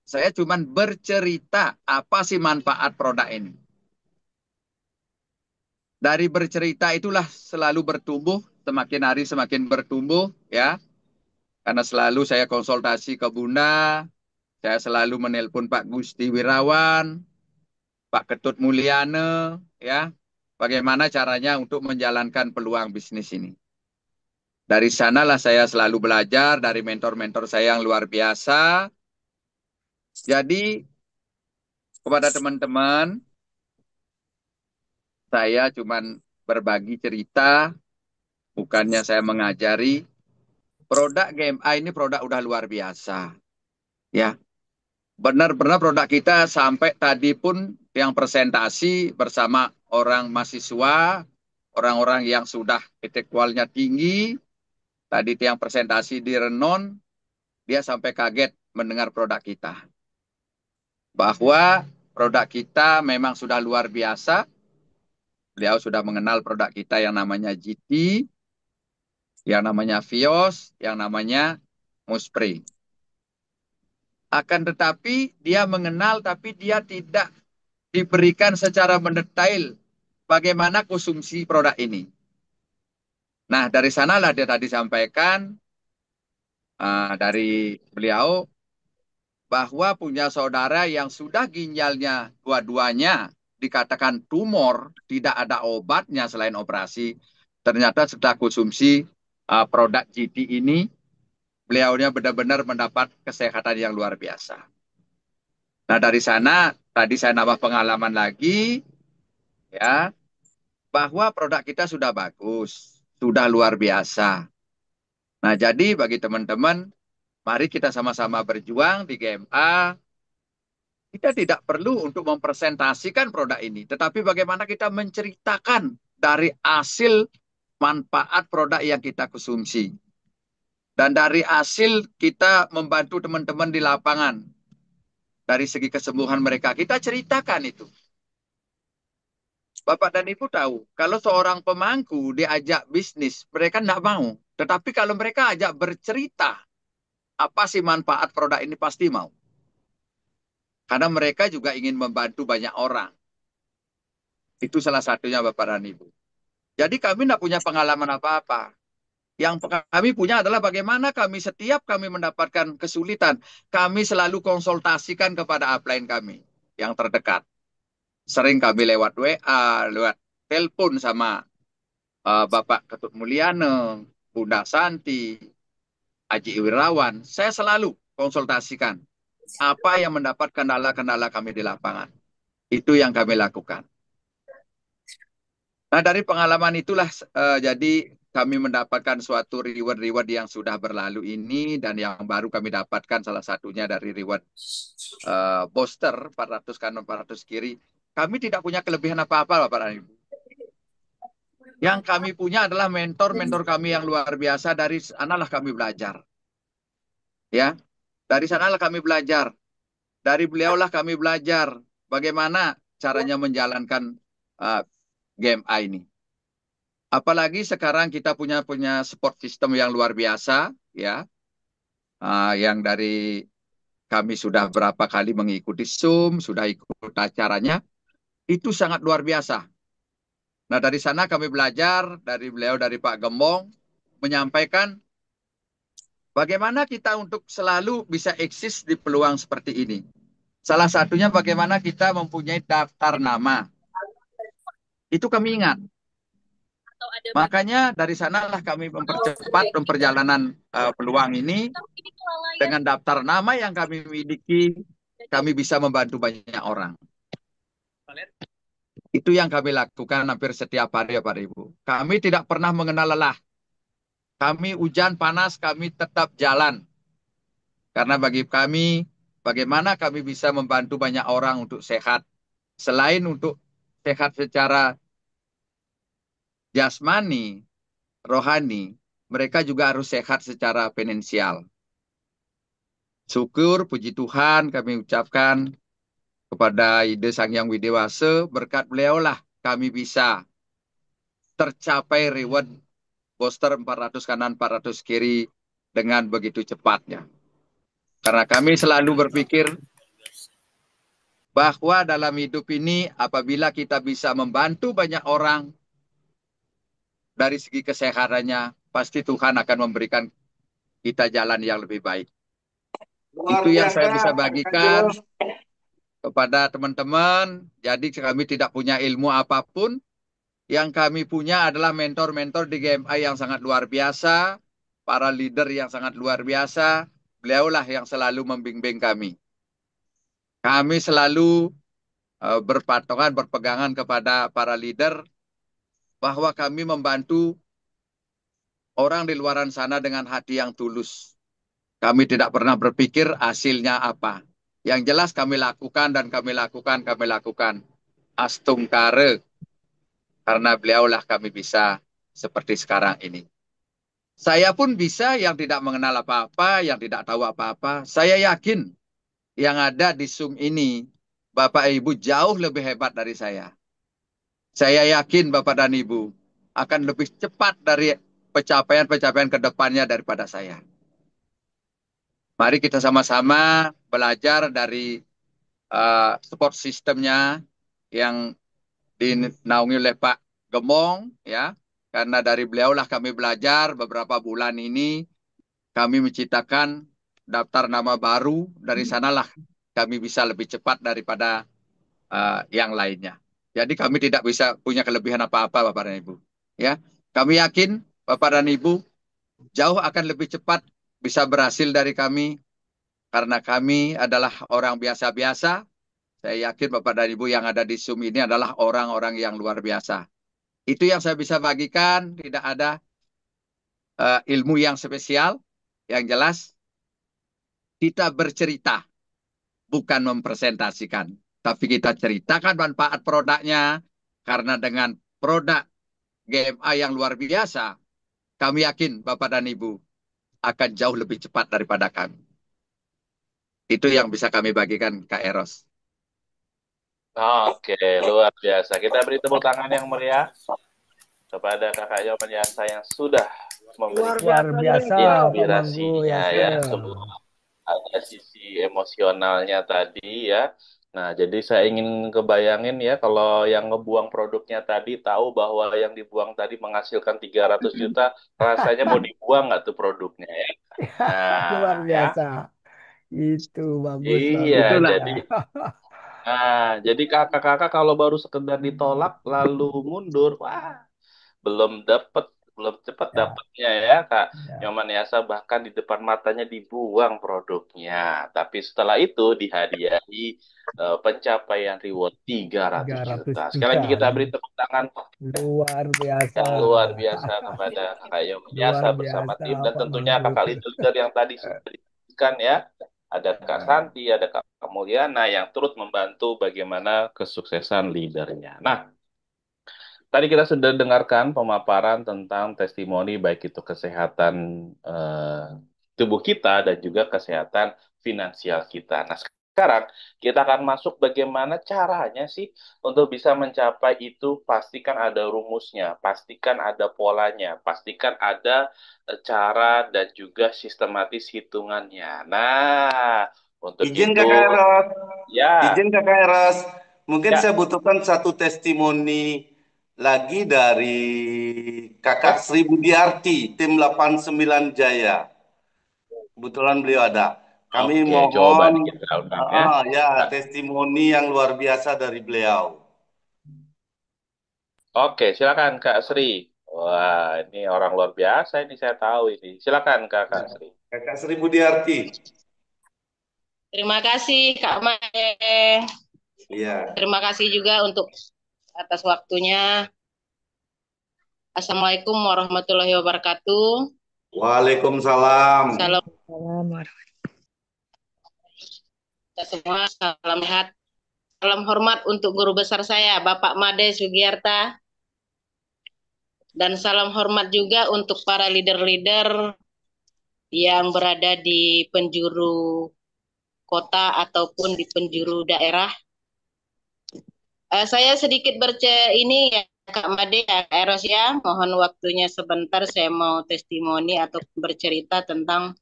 Saya cuma bercerita apa sih manfaat produk ini. Dari bercerita itulah selalu bertumbuh, semakin hari semakin bertumbuh, ya. Karena selalu saya konsultasi ke Bunda, saya selalu menelpon Pak Gusti Wirawan, Pak Ketut Mulyana, ya. Bagaimana caranya untuk menjalankan peluang bisnis ini. Dari sanalah saya selalu belajar dari mentor-mentor saya yang luar biasa. Jadi kepada teman-teman, saya cuman berbagi cerita, bukannya saya mengajari. Produk GMA ini produk udah luar biasa. Ya, benar-benar produk kita sampai tadi pun yang presentasi bersama orang mahasiswa, orang-orang yang sudah intelektualnya tinggi. Tadi yang presentasi di Renon, dia sampai kaget mendengar produk kita. Bahwa produk kita memang sudah luar biasa. Beliau sudah mengenal produk kita yang namanya GT, yang namanya Vios, yang namanya Muspre. Akan tetapi dia mengenal tapi dia tidak diberikan secara mendetail bagaimana konsumsi produk ini. Nah, dari sanalah dia tadi sampaikan dari beliau bahwa punya saudara yang sudah ginjalnya dua-duanya dikatakan tumor, tidak ada obatnya selain operasi. Ternyata setelah konsumsi produk GT ini, beliaunya benar-benar mendapat kesehatan yang luar biasa. Nah, dari sana tadi saya nambah pengalaman lagi, ya, bahwa produk kita sudah bagus, sudah luar biasa. Nah, jadi bagi teman-teman, mari kita sama-sama berjuang di GMA. Kita tidak perlu untuk mempresentasikan produk ini, tetapi bagaimana kita menceritakan dari hasil manfaat produk yang kita konsumsi. Dan dari hasil kita membantu teman-teman di lapangan. Dari segi kesembuhan mereka, kita ceritakan itu. Bapak dan Ibu tahu, kalau seorang pemangku diajak bisnis, mereka tidak mau. Tetapi kalau mereka ajak bercerita, apa sih manfaat produk ini pasti mau. Karena mereka juga ingin membantu banyak orang. Itu salah satunya Bapak dan Ibu. Jadi kami tidak punya pengalaman apa-apa. Yang kami punya adalah bagaimana setiap kami mendapatkan kesulitan, kami selalu konsultasikan kepada upline kami yang terdekat. Sering kami lewat WA, lewat telepon sama Bapak Ketut Mulyana, Bunda Santi, Haji Wirawan. Saya selalu konsultasikan apa yang mendapat kendala-kendala kami di lapangan. Itu yang kami lakukan. Nah, dari pengalaman itulah jadi kami mendapatkan suatu reward-reward yang sudah berlalu ini dan yang baru kami dapatkan salah satunya dari reward booster 400 kanan 400 kiri. Kami tidak punya kelebihan apa-apa Bapak dan Ibu. Yang kami punya adalah mentor-mentor kami yang luar biasa, dari sanalah kami belajar. Ya, dari sanalah kami belajar. Dari beliaulah kami belajar bagaimana caranya menjalankan uh, GMA ini. Apalagi sekarang kita punya support system yang luar biasa, ya, yang dari kami sudah berapa kali mengikuti Zoom, sudah ikut acaranya, itu sangat luar biasa. Nah, dari sana kami belajar dari beliau, dari Pak Gembong, menyampaikan bagaimana kita untuk selalu bisa eksis di peluang seperti ini. Salah satunya bagaimana kita mempunyai daftar nama. Itu kami ingat. Makanya dari sanalah kami mempercepat perjalanan peluang ini dengan daftar nama yang kami miliki, kami bisa membantu banyak orang. Itu yang kami lakukan hampir setiap hari ya Pak Ibu. Kami tidak pernah mengenal lelah. Kami hujan panas, kami tetap jalan. Karena bagi kami, bagaimana kami bisa membantu banyak orang untuk sehat. Selain untuk sehat secara jasmani, rohani, mereka juga harus sehat secara finansial. Syukur, puji Tuhan kami ucapkan kepada Ide Sang Hyang Widewasa, berkat beliaulah kami bisa tercapai reward booster 400 kanan 400 kiri dengan begitu cepatnya. Karena kami selalu berpikir bahwa dalam hidup ini apabila kita bisa membantu banyak orang dari segi kesehatannya, pasti Tuhan akan memberikan kita jalan yang lebih baik. Luar Itu yang biasa, saya bisa Kak bagikan Jos. kepada teman-teman. Jadi kami tidak punya ilmu apapun. Yang kami punya adalah mentor-mentor di GMA yang sangat luar biasa, para leader yang sangat luar biasa. Beliaulah yang selalu membimbing kami. Kami selalu berpatokan, berpegangan kepada para leader bahwa kami membantu orang di luaran sana dengan hati yang tulus. Kami tidak pernah berpikir hasilnya apa. Yang jelas kami lakukan dan kami lakukan. Astungkare. Karena beliaulah kami bisa seperti sekarang ini. Saya pun bisa yang tidak mengenal apa-apa, yang tidak tahu apa-apa. Saya yakin yang ada di Zoom ini, Bapak Ibu jauh lebih hebat dari saya. Saya yakin Bapak dan Ibu akan lebih cepat dari pencapaian-pencapaian ke depannya daripada saya. Mari kita sama-sama belajar dari support sistemnya yang dinaungi oleh Pak Gembong, ya. Karena dari beliaulah kami belajar beberapa bulan ini, kami menciptakan daftar nama baru, dari sanalah kami bisa lebih cepat daripada yang lainnya. Jadi kami tidak bisa punya kelebihan apa-apa Bapak dan Ibu. Ya, kami yakin Bapak dan Ibu jauh akan lebih cepat bisa berhasil dari kami, karena kami adalah orang biasa-biasa. Saya yakin Bapak dan Ibu yang ada di Zoom ini adalah orang-orang yang luar biasa. Itu yang saya bisa bagikan, tidak ada ilmu yang spesial. Yang jelas, kita bercerita, bukan mempresentasikan. Tapi kita ceritakan manfaat produknya, karena dengan produk GMA yang luar biasa, kami yakin Bapak dan Ibu akan jauh lebih cepat daripada kami. Itu yang bisa kami bagikan, Kak Eros. Oke, luar biasa. Kita beri tepuk tangan yang meriah kepada Kakak Yoman Yasa yang sudah memberikan Luar biasa, Pak Manggu inspirasinya ya, Yasir. sebelum ada sisi emosionalnya tadi ya. Nah, jadi saya ingin kebayangin ya, kalau yang ngebuang produknya tadi tahu bahwa yang dibuang tadi menghasilkan 300 juta, rasanya mau dibuang nggak tuh produknya ya? Luar Nah, ya. biasa. Itu bagus, Iya, bagus. Itulah. jadi jadi kakak-kakak kalau baru sekedar ditolak lalu mundur, wah, belum dapet, belum cepat Ya, dapatnya ya Kak ya. Nyoman Yasa, bahkan di depan matanya dibuang produknya. Tapi setelah itu dihadiahi pencapaian reward 300 300 juta. Sekali lagi juta. kita beri tepuk tangan Luar biasa. yang luar biasa kepada Kakak Nyoman Yasa Luar bersama biasa, tim, dan Pak tentunya Manggu. kakak leader yang tadi sudah disebutkan ya. Ada Kak Santi, ada Kak Mulyana yang turut membantu bagaimana kesuksesan leadernya. Nah, tadi kita sudah dengarkan pemaparan tentang testimoni, baik itu kesehatan tubuh kita dan juga kesehatan finansial kita. Nah, sekarang kita akan masuk bagaimana caranya sih untuk bisa mencapai itu. Pastikan ada rumusnya, pastikan ada polanya, pastikan ada cara dan juga sistematis hitungannya. Nah, untuk Izin itu, Kakak Eros, ya, izin Kakak Eros. Mungkin ya, saya butuhkan satu testimoni lagi dari Kakak oh, Sri Budiarti, tim 89 Jaya. Kebetulan beliau ada. Kami oke, coba mohon nih kita undang ya. ya Nah, testimoni yang luar biasa dari beliau. oke, silakan Kak Sri. Wah, ini orang luar biasa ini saya tahu ini. Silakan Kak Sri. Kakak Sri Budiarti. Terima kasih Kak Mae. Iya. Terima kasih juga untuk atas waktunya. Assalamualaikum warahmatullahi wabarakatuh. Waalaikumsalam. Salam kita semua, salam sehat. Salam hormat untuk guru besar saya, Bapak Made Sugiyarta. Dan salam hormat juga untuk para leader-leader yang berada di penjuru kota ataupun di penjuru daerah. Saya sedikit ini ya Kak Made, Kak Eros ya, mohon waktunya sebentar, saya mau testimoni atau bercerita tentang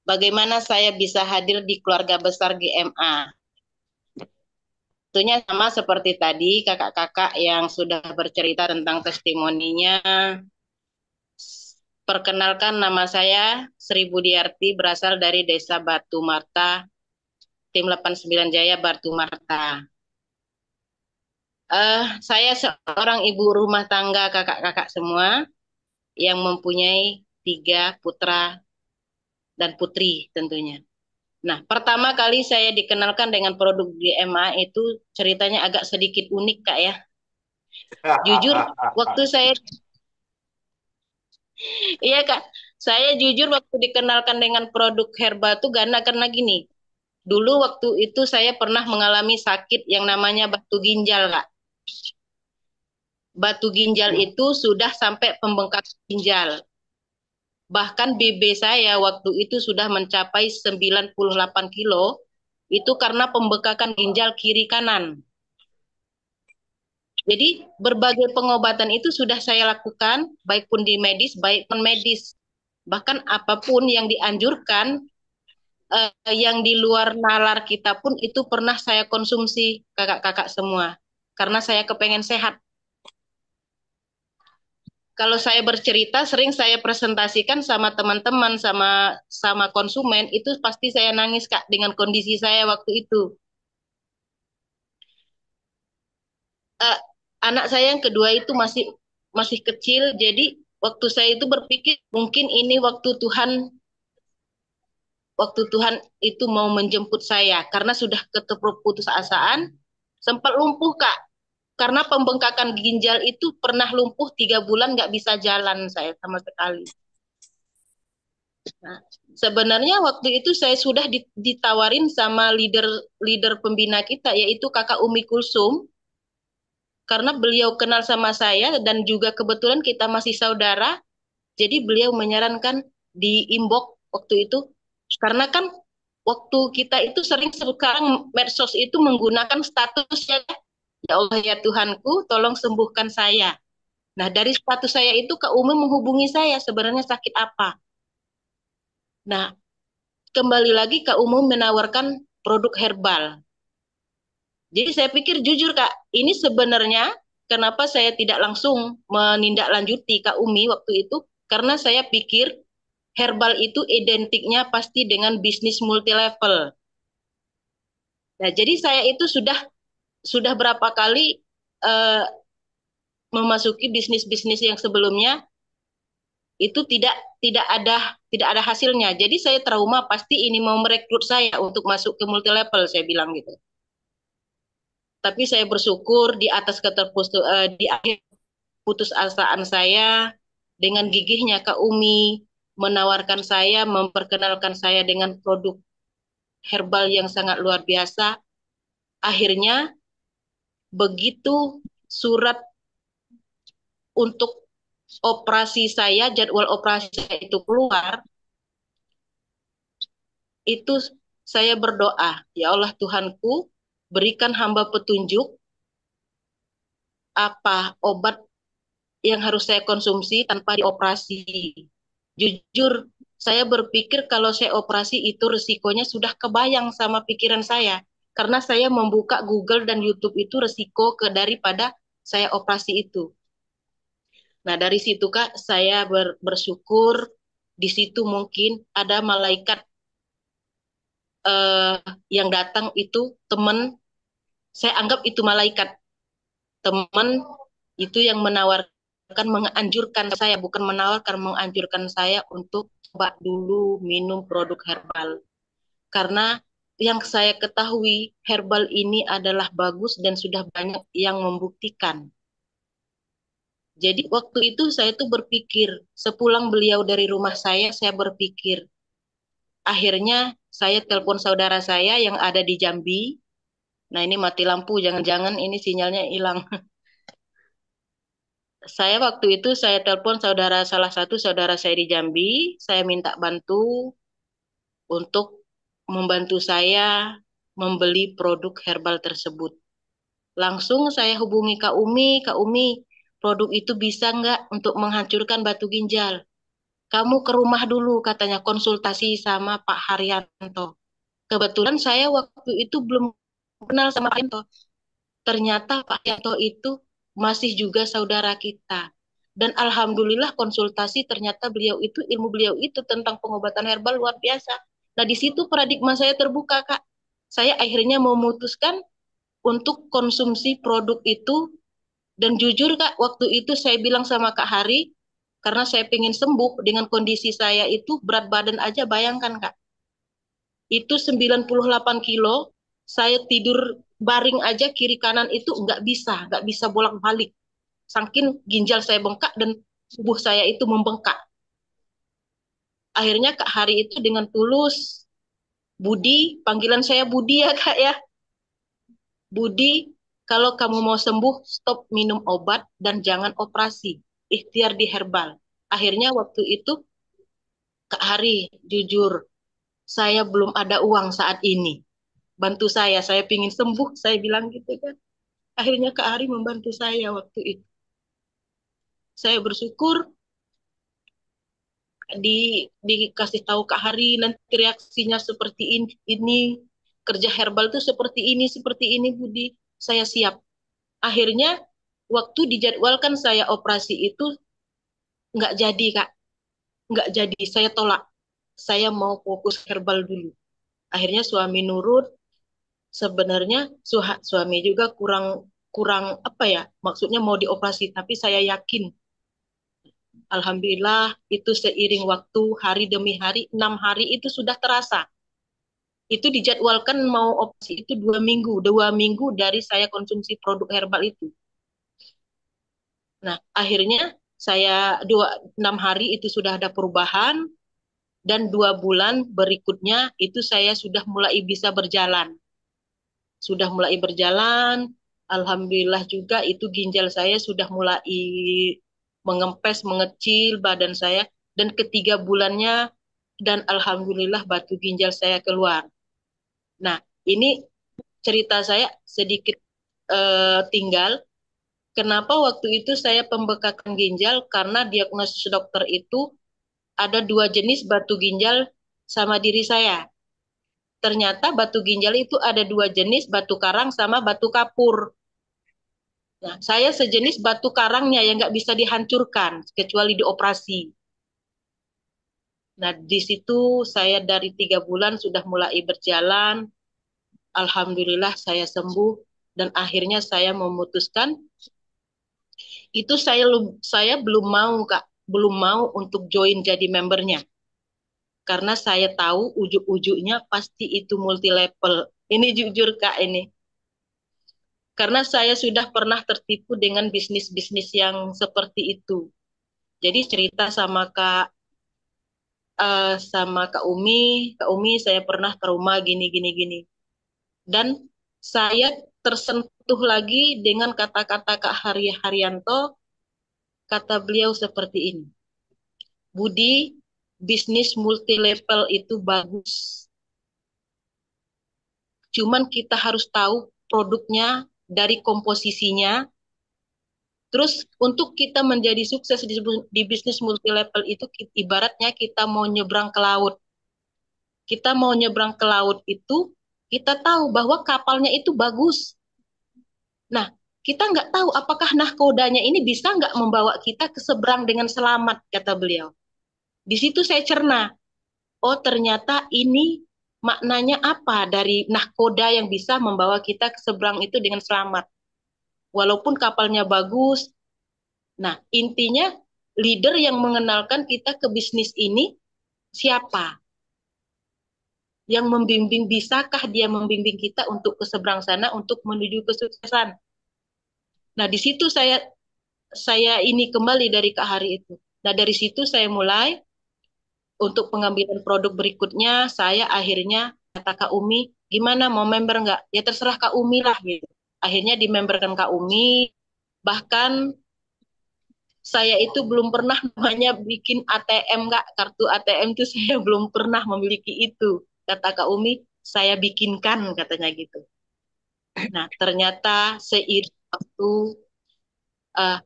bagaimana saya bisa hadir di keluarga besar GMA. Tentunya sama seperti tadi kakak-kakak yang sudah bercerita tentang testimoninya. Perkenalkan, nama saya Sri Budiarti, berasal dari Desa Batu Marta, tim 89 Jaya Batu Marta. Saya seorang ibu rumah tangga kakak-kakak semua yang mempunyai 3 putra dan putri tentunya. Nah, pertama kali saya dikenalkan dengan produk GMA itu ceritanya agak sedikit unik Kak ya. Jujur, waktu saya, iya Kak, saya jujur waktu dikenalkan dengan produk herbal itu karena gini. Dulu waktu itu saya pernah mengalami sakit yang namanya batu ginjal Kak. Batu ginjal itu sudah sampai pembengkakan ginjal. Bahkan BB saya waktu itu sudah mencapai 98 kilo, itu karena pembengkakan ginjal kiri kanan. Jadi berbagai pengobatan itu sudah saya lakukan, baik pun di medis, baik pun medis. Bahkan apapun yang dianjurkan, yang di luar nalar kita pun itu pernah saya konsumsi kakak-kakak semua. Karena saya kepengen sehat. Kalau saya bercerita, sering saya presentasikan sama teman-teman, sama konsumen, itu pasti saya nangis Kak dengan kondisi saya waktu itu. Anak saya yang kedua itu masih kecil, jadi waktu saya itu berpikir mungkin ini waktu Tuhan itu mau menjemput saya karena sudah keputusasaan, sempat lumpuh Kak. Karena pembengkakan ginjal itu pernah lumpuh 3 bulan nggak bisa jalan saya sama sekali. Nah, sebenarnya waktu itu saya sudah ditawarin sama leader pembina kita, yaitu Kakak Umi Kulsum, karena beliau kenal sama saya dan juga kebetulan kita masih saudara, jadi beliau menyarankan di inbox waktu itu, karena kan waktu kita itu sering sekarang medsos itu menggunakan status ya Allah ya Tuhanku, tolong sembuhkan saya. Nah, dari status saya itu Kak Umi menghubungi saya, sebenarnya sakit apa. Nah, kembali lagi Kak Umi menawarkan produk herbal. Jadi saya pikir jujur Kak, ini sebenarnya kenapa saya tidak langsung menindaklanjuti Kak Umi waktu itu, karena saya pikir herbal itu identiknya pasti dengan bisnis multi level. Nah, jadi saya itu sudah berapa kali memasuki bisnis-bisnis yang sebelumnya itu tidak ada hasilnya. Jadi saya trauma, pasti ini mau merekrut saya untuk masuk ke multi level, saya bilang gitu. Tapi saya bersyukur di akhir putusasaan saya, dengan gigihnya Kak Umi menawarkan saya, memperkenalkan saya dengan produk herbal yang sangat luar biasa. Akhirnya begitu surat untuk jadwal operasi saya itu keluar, itu saya berdoa, ya Allah Tuhanku, berikan hamba petunjuk apa obat yang harus saya konsumsi tanpa dioperasi. Jujur, saya berpikir kalau saya operasi itu resikonya sudah kebayang sama pikiran saya. Karena saya membuka Google dan YouTube itu resiko daripada saya operasi itu. Nah, dari situ Kak, saya bersyukur di situ mungkin ada malaikat yang datang itu teman, saya anggap itu malaikat. Teman itu yang menawarkan, menganjurkan saya, bukan menawarkan, menganjurkan saya untuk coba dulu minum produk herbal. Karena yang saya ketahui, herbal ini adalah bagus dan sudah banyak yang membuktikan. Jadi waktu itu saya tuh berpikir, sepulang beliau dari rumah saya berpikir, akhirnya saya telepon saudara saya yang ada di Jambi. Nah ini mati lampu, jangan-jangan ini sinyalnya hilang. Saya waktu itu saya telepon salah satu saudara saya di Jambi, saya minta bantu untuk membantu saya membeli produk herbal tersebut. Langsung saya hubungi Kak Umi, produk itu bisa nggak untuk menghancurkan batu ginjal? Kamu ke rumah dulu katanya konsultasi sama Pak Haryanto. Kebetulan saya waktu itu belum kenal sama Pak Haryanto. Ternyata Pak Haryanto itu masih juga saudara kita. Dan alhamdulillah konsultasi ternyata ilmu beliau itu tentang pengobatan herbal luar biasa. Nah di situ paradigma saya terbuka Kak. Saya akhirnya memutuskan untuk konsumsi produk itu. Dan jujur Kak, waktu itu saya bilang sama Kak Hari, karena saya pengen sembuh dengan kondisi saya itu berat badan aja bayangkan Kak. Itu 98 kilo, saya tidur baring aja kiri kanan itu nggak bisa bolak-balik. Saking ginjal saya bengkak dan tubuh saya itu membengkak. Akhirnya Kak Hari itu dengan tulus, Budi, panggilan saya Budi ya Kak ya. Budi, kalau kamu mau sembuh, stop minum obat dan jangan operasi. Ikhtiar di herbal. Akhirnya waktu itu, Kak Hari, jujur, saya belum ada uang saat ini. Bantu saya pingin sembuh, saya bilang gitu kan. Akhirnya Kak Hari membantu saya waktu itu. Saya bersyukur dikasih tahu Kak Hari nanti reaksinya seperti ini, kerja herbal itu seperti ini Budi. Saya siap. Akhirnya waktu dijadwalkan saya operasi itu nggak jadi Kak, nggak jadi, saya tolak. Saya mau fokus herbal dulu. Akhirnya suami nurut. Sebenarnya suami juga kurang kurang apa ya, maksudnya mau dioperasi, tapi saya yakin. Alhamdulillah itu seiring waktu hari demi hari, 6 hari itu sudah terasa. Itu dijadwalkan mau operasi itu 2 minggu dari saya konsumsi produk herbal itu. Nah, akhirnya saya 6 hari itu sudah ada perubahan dan 2 bulan berikutnya itu saya sudah mulai bisa berjalan. Sudah mulai berjalan, alhamdulillah juga itu ginjal saya sudah mulai mengempes, mengecil badan saya dan ketiga bulannya dan alhamdulillah batu ginjal saya keluar. Nah, ini cerita saya sedikit tinggal. Kenapa waktu itu saya pembekakan ginjal? Karena diagnosis dokter itu ada 2 jenis batu ginjal sama diri saya. Ternyata batu ginjal itu ada 2 jenis, batu karang sama batu kapur. Nah, saya sejenis batu karangnya yang nggak bisa dihancurkan kecuali dioperasi. Nah, di situ saya dari 3 bulan sudah mulai berjalan. Alhamdulillah saya sembuh dan akhirnya saya memutuskan itu saya belum mau Kak, belum mau untuk join jadi membernya. Karena saya tahu ujuk-ujuknya pasti itu multi level. Ini jujur Kak ini. Karena saya sudah pernah tertipu dengan bisnis-bisnis yang seperti itu. Jadi cerita sama Kak Umi saya pernah ke rumah gini. Dan saya tersentuh lagi dengan kata-kata Kak Haryanto, kata beliau seperti ini. Budi, bisnis multi level itu bagus. cuman kita harus tahu produknya dari komposisinya. Terus untuk kita menjadi sukses di bisnis multi level itu ibaratnya kita mau nyebrang ke laut. Kita mau nyebrang ke laut itu kita tahu bahwa kapalnya itu bagus. Nah, kita nggak tahu apakah nahkodanya ini bisa nggak membawa kita ke seberang dengan selamat, kata beliau. Di situ saya cerna, oh ternyata ini maknanya apa dari nahkoda yang bisa membawa kita ke seberang itu dengan selamat. Walaupun kapalnya bagus. Nah, intinya leader yang mengenalkan kita ke bisnis ini siapa? Yang membimbing, bisakah dia membimbing kita untuk ke seberang sana untuk menuju kesuksesan? Nah, di situ saya ini kembali dari Kak Hari itu. Nah, dari situ saya mulai untuk pengambilan produk berikutnya, saya akhirnya kata Kak Umi, gimana mau member nggak? Ya terserah Kak Umi lah gitu. Akhirnya dimemberkan Kak Umi, bahkan saya itu belum pernah namanya bikin ATM, Kak. Kartu ATM itu saya belum pernah memiliki itu. Kata Kak Umi, saya bikinkan katanya gitu. Nah, ternyata seiring waktu uh,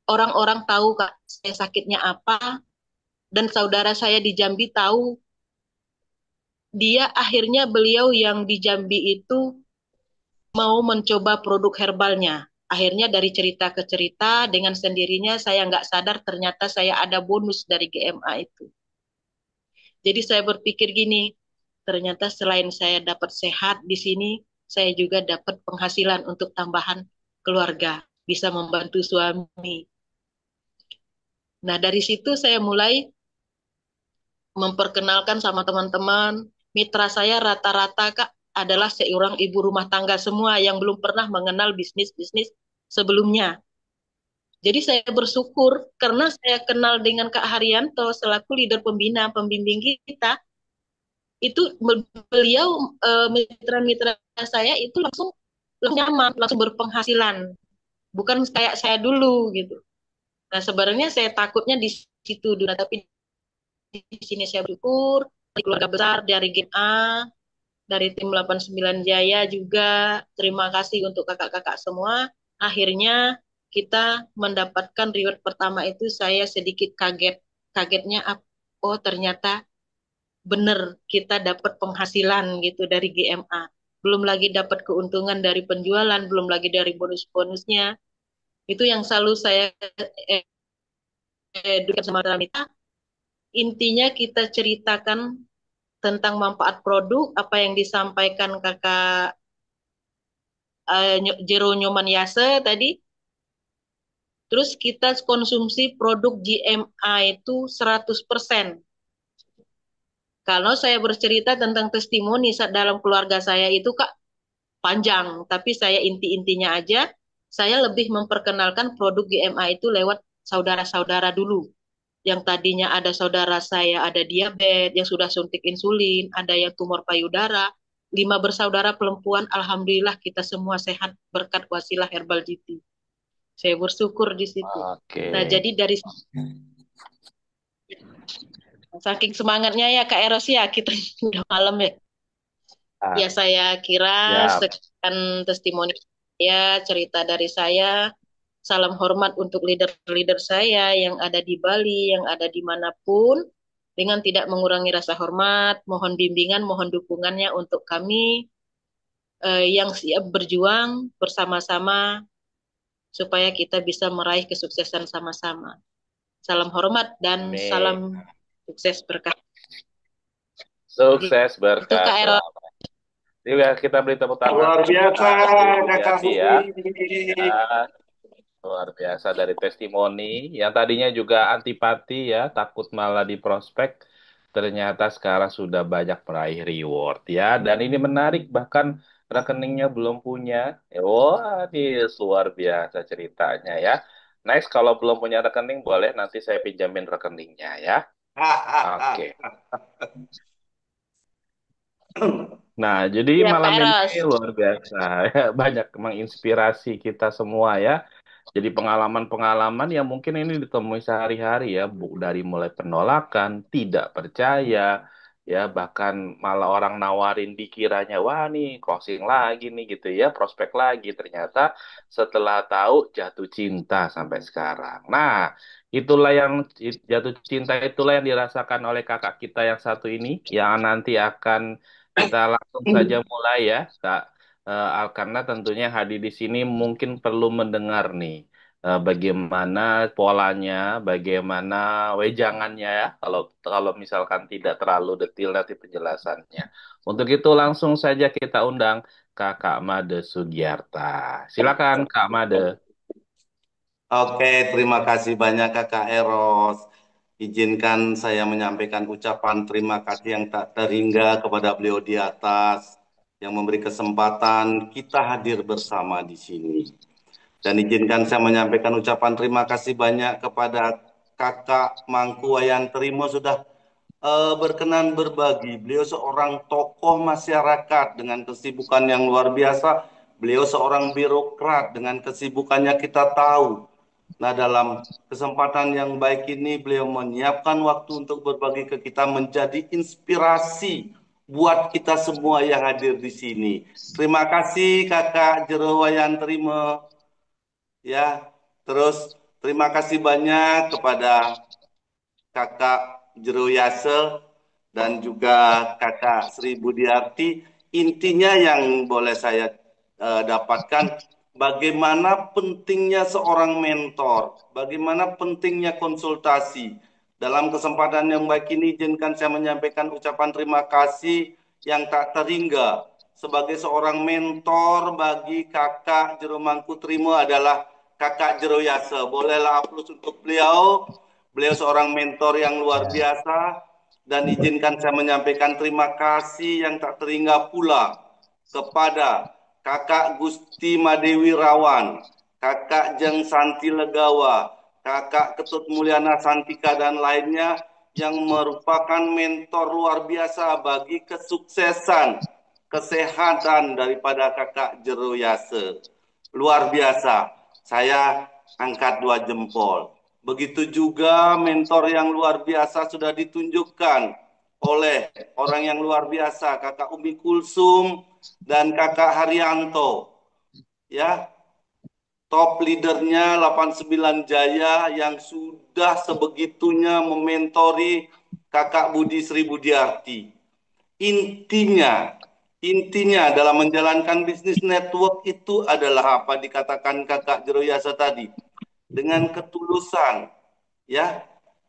orang-orang tahu Kak, saya sakitnya apa, dan saudara saya di Jambi tahu, dia akhirnya beliau yang di Jambi itu mau mencoba produk herbalnya. Akhirnya dari cerita ke cerita, dengan sendirinya saya nggak sadar ternyata saya ada bonus dari GMA itu. Jadi saya berpikir gini, ternyata selain saya dapat sehat di sini, saya juga dapat penghasilan untuk tambahan keluarga, bisa membantu suami. Nah, dari situ saya mulai memperkenalkan sama teman-teman. Mitra saya rata-rata Kak adalah seorang ibu rumah tangga semua yang belum pernah mengenal bisnis-bisnis sebelumnya. Jadi saya bersyukur karena saya kenal dengan Kak Haryanto selaku leader pembina, pembimbing kita, itu beliau mitra-mitra saya itu langsung nyaman, langsung berpenghasilan. Bukan kayak saya dulu gitu. Nah, sebenarnya saya takutnya di situ dulu, tapi di sini saya bersyukur dari keluarga besar, dari GMA, dari tim 89 Jaya juga. Terima kasih untuk kakak-kakak semua. Akhirnya kita mendapatkan reward pertama itu saya sedikit kaget. Kagetnya, oh ternyata benar kita dapat penghasilan gitu dari GMA. Belum lagi dapat keuntungan dari penjualan, belum lagi dari bonus-bonusnya. Itu yang selalu saya edukan sama Ramita. Intinya kita ceritakan tentang manfaat produk, apa yang disampaikan kakak Jero Nyoman Yase tadi. Terus kita konsumsi produk GMA itu 100%. Kalau saya bercerita tentang testimoni dalam keluarga saya itu Kak panjang, tapi saya inti-intinya aja, saya lebih memperkenalkan produk GMA itu lewat saudara-saudara dulu. Yang tadinya ada saudara saya ada diabetes, yang sudah suntik insulin, ada yang tumor payudara, 5 bersaudara perempuan, alhamdulillah kita semua sehat berkat wasilah Herbal GT. Saya bersyukur di situ. Nah, jadi dari saking semangatnya ya Kak Eros ya, kita udah malam ya. Ya saya kira sekian testimoni saya, cerita dari saya. Salam hormat untuk leader-leader saya yang ada di Bali, yang ada dimanapun. Dengan tidak mengurangi rasa hormat, mohon bimbingan, mohon dukungannya untuk kami yang siap berjuang bersama-sama supaya kita bisa meraih kesuksesan sama-sama. Salam hormat dan salam sukses berkah. Sukses berkah. Itu Kak Eros. Juga kita beri tepuk tangan. Luar biasa, Kakak ya. Luar biasa dari testimoni yang tadinya juga antipati ya, takut malah di prospek, ternyata sekarang sudah banyak meraih reward ya. Dan ini menarik, bahkan rekeningnya belum punya. Wah, ini luar biasa ceritanya ya. Next, kalau belum punya rekening, boleh nanti saya pinjamin rekeningnya ya. Oke. Nah, jadi Ya, malam Pak Eros. ini luar biasa ya, banyak menginspirasi kita semua ya. Jadi pengalaman-pengalaman yang mungkin ini ditemui sehari-hari ya, Bu, dari mulai penolakan, tidak percaya, ya, bahkan malah orang nawarin dikiranya wah nih closing lagi nih gitu ya, prospek lagi, ternyata setelah tahu jatuh cinta sampai sekarang. Nah, itulah yang jatuh cinta itulah yang dirasakan oleh kakak kita yang satu ini, yang nanti akan kita langsung saja mulai ya Kak. Karena tentunya yang hadir di sini mungkin perlu mendengar nih bagaimana polanya, bagaimana wejangannya ya, kalau kalau misalkan tidak terlalu detail nanti penjelasannya. Untuk itu langsung saja kita undang Kakak Made Sugiarta. Silakan Kak Made. Oke, terima kasih banyak Kakak Eros. Izinkan saya menyampaikan ucapan terima kasih yang tak terhingga kepada beliau di atas yang memberi kesempatan kita hadir bersama di sini. Dan izinkan saya menyampaikan ucapan terima kasih banyak kepada Kakak Mangku Wayan Trimo sudah berkenan berbagi. Beliau seorang tokoh masyarakat dengan kesibukan yang luar biasa. Beliau seorang birokrat dengan kesibukannya kita tahu. Nah, dalam kesempatan yang baik ini, beliau menyiapkan waktu untuk berbagi ke kita menjadi inspirasi buat kita semua yang hadir di sini. Terima kasih Kakak Jero Wayan Trimo. Ya, terus terima kasih banyak kepada Kakak Jero Yase dan juga Kakak Sri Budiarti. Intinya yang boleh saya dapatkan, bagaimana pentingnya seorang mentor, bagaimana pentingnya konsultasi. Dalam kesempatan yang baik ini, izinkan saya menyampaikan ucapan terima kasih yang tak terhingga. Sebagai seorang mentor bagi Kakak Jero Mangkutrimo adalah Kakak Jero Yase. Bolehlah aplaus untuk beliau. Beliau seorang mentor yang luar biasa dan izinkan saya menyampaikan terima kasih yang tak terhingga pula kepada Kakak Gusti Madewi Rawan, Kakak Jeng Santi Legawa, Kakak Ketut Mulyana Santika dan lainnya yang merupakan mentor luar biasa bagi kesuksesan, kesehatan daripada Kakak Jero Yase. Luar biasa. Saya angkat 2 jempol. Begitu juga mentor yang luar biasa sudah ditunjukkan oleh orang yang luar biasa, Kakak Umi Kulsum dan Kakak Haryanto. Ya, top leadernya 89 Jaya yang sudah sebegitunya mementori Kakak Budi Sri Budiarti. Intinya, intinya dalam menjalankan bisnis network itu adalah apa dikatakan Kakak Jero Yasa tadi. Dengan ketulusan, ya,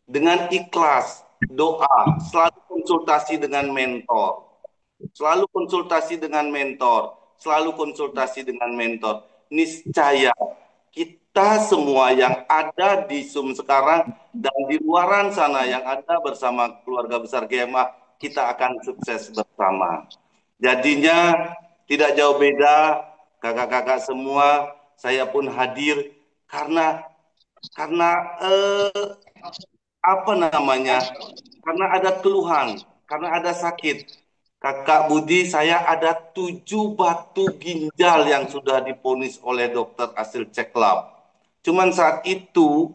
dengan ikhlas, doa, selalu konsultasi dengan mentor. Selalu konsultasi dengan mentor, selalu konsultasi dengan mentor. Niscaya kita semua yang ada di Zoom sekarang dan di luaran sana yang ada bersama keluarga besar GMA, kita akan sukses bersama. Jadinya tidak jauh beda, kakak-kakak semua, saya pun hadir karena karena apa namanya? Karena ada keluhan, karena ada sakit. Kakak Budi, saya ada 7 batu ginjal yang sudah diponis oleh dokter hasil cek lab. Cuman saat itu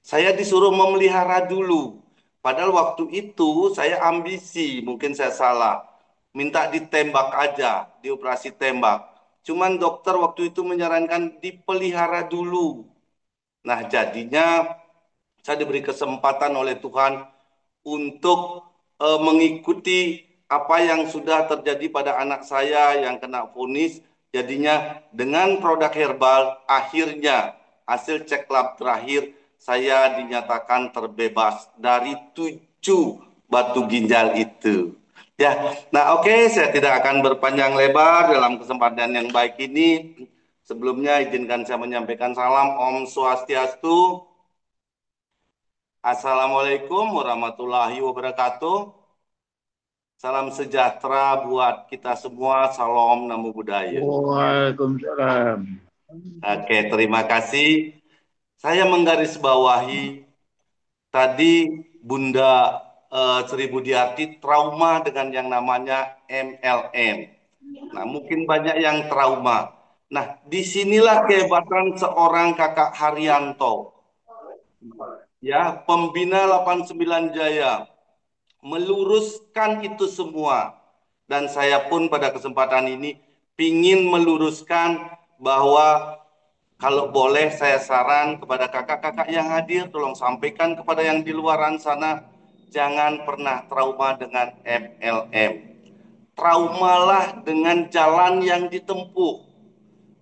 saya disuruh memelihara dulu. Padahal waktu itu saya ambisi, mungkin saya salah. Minta ditembak aja, dioperasi tembak. Cuman dokter waktu itu menyarankan dipelihara dulu. Nah, jadinya saya diberi kesempatan oleh Tuhan untuk mengikuti apa yang sudah terjadi pada anak saya yang kena vonis. Jadinya dengan produk herbal, akhirnya hasil cek lab terakhir saya dinyatakan terbebas dari 7 batu ginjal itu. Ya, nah oke, saya tidak akan berpanjang lebar dalam kesempatan yang baik ini. Sebelumnya izinkan saya menyampaikan salam Om Swastiastu. Assalamualaikum warahmatullahi wabarakatuh. Salam sejahtera buat kita semua. Salam Namo Buddhaya. Waalaikumsalam. Oke, terima kasih. Saya menggarisbawahi tadi Bunda Sri Budiarti trauma dengan yang namanya MLM. Nah, mungkin banyak yang trauma. Nah, disinilah kehebatan seorang Kakak Haryanto. Ya, pembina 89 Jaya. meluruskan itu semua. Dan saya pun pada kesempatan ini ingin meluruskan bahwa kalau boleh saya saran kepada kakak-kakak yang hadir, tolong sampaikan kepada yang di luaran sana, jangan pernah trauma dengan MLM. Traumalah dengan jalan yang ditempuh.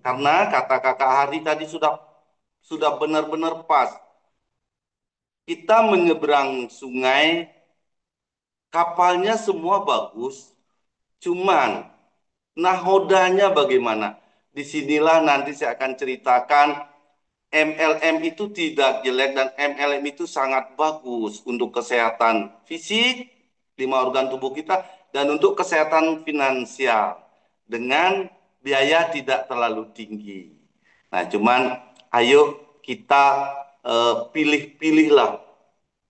Karena kata kakak Hari tadi sudah benar-benar pas. Kita menyeberang sungai, kapalnya semua bagus, cuman nahodanya bagaimana? Disinilah nanti saya akan ceritakan MLM itu tidak jelek dan MLM itu sangat bagus untuk kesehatan fisik, 5 organ tubuh kita, dan untuk kesehatan finansial dengan biaya tidak terlalu tinggi. Nah, cuman ayo kita pilih-pilihlah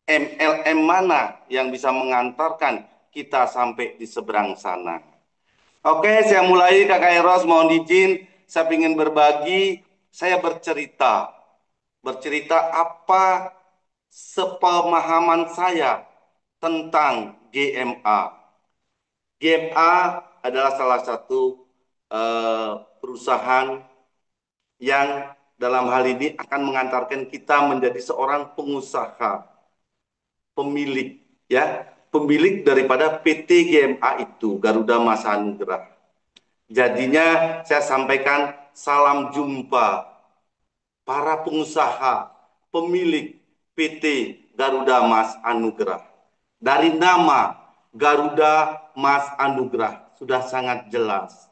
MLM mana yang bisa mengantarkan kita sampai di seberang sana. Oke, saya mulai Kakak Eros, mohon izin, saya ingin berbagi, saya bercerita apa sepemahaman saya tentang GMA. GMA adalah salah satu perusahaan yang dalam hal ini akan mengantarkan kita menjadi seorang pengusaha, pemilik, ya, pemilik daripada PT GMA itu, Garuda Mas Anugrah. Jadinya saya sampaikan salam jumpa para pengusaha, pemilik PT Garuda Mas Anugrah. Dari nama Garuda Mas Anugrah sudah sangat jelas.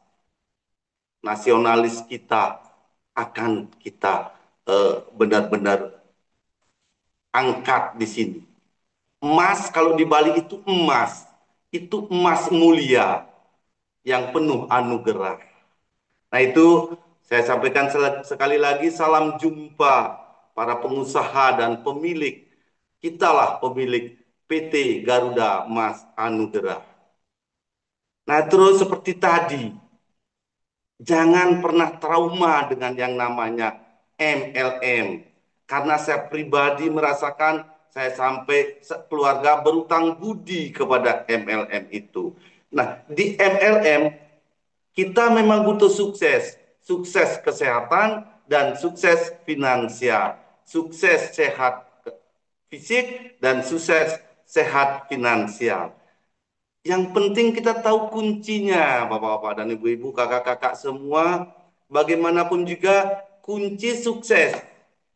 Nasionalis kita akan kita benar-benar angkat di sini. Emas kalau di Bali itu emas mulia yang penuh anugerah. Nah itu saya sampaikan sekali lagi salam jumpa para pengusaha dan pemilik. Kitalah pemilik PT Garuda Mas Anugrah. Nah terus seperti tadi, jangan pernah trauma dengan yang namanya MLM. Karena saya pribadi merasakan saya sampai keluarga berutang budi kepada MLM itu. Nah di MLM kita memang butuh sukses. Sukses kesehatan dan sukses finansial. Sukses sehat fisik dan sukses sehat finansial. Yang penting kita tahu kuncinya, Bapak-bapak dan Ibu-ibu, kakak-kakak semua. Bagaimanapun juga kunci sukses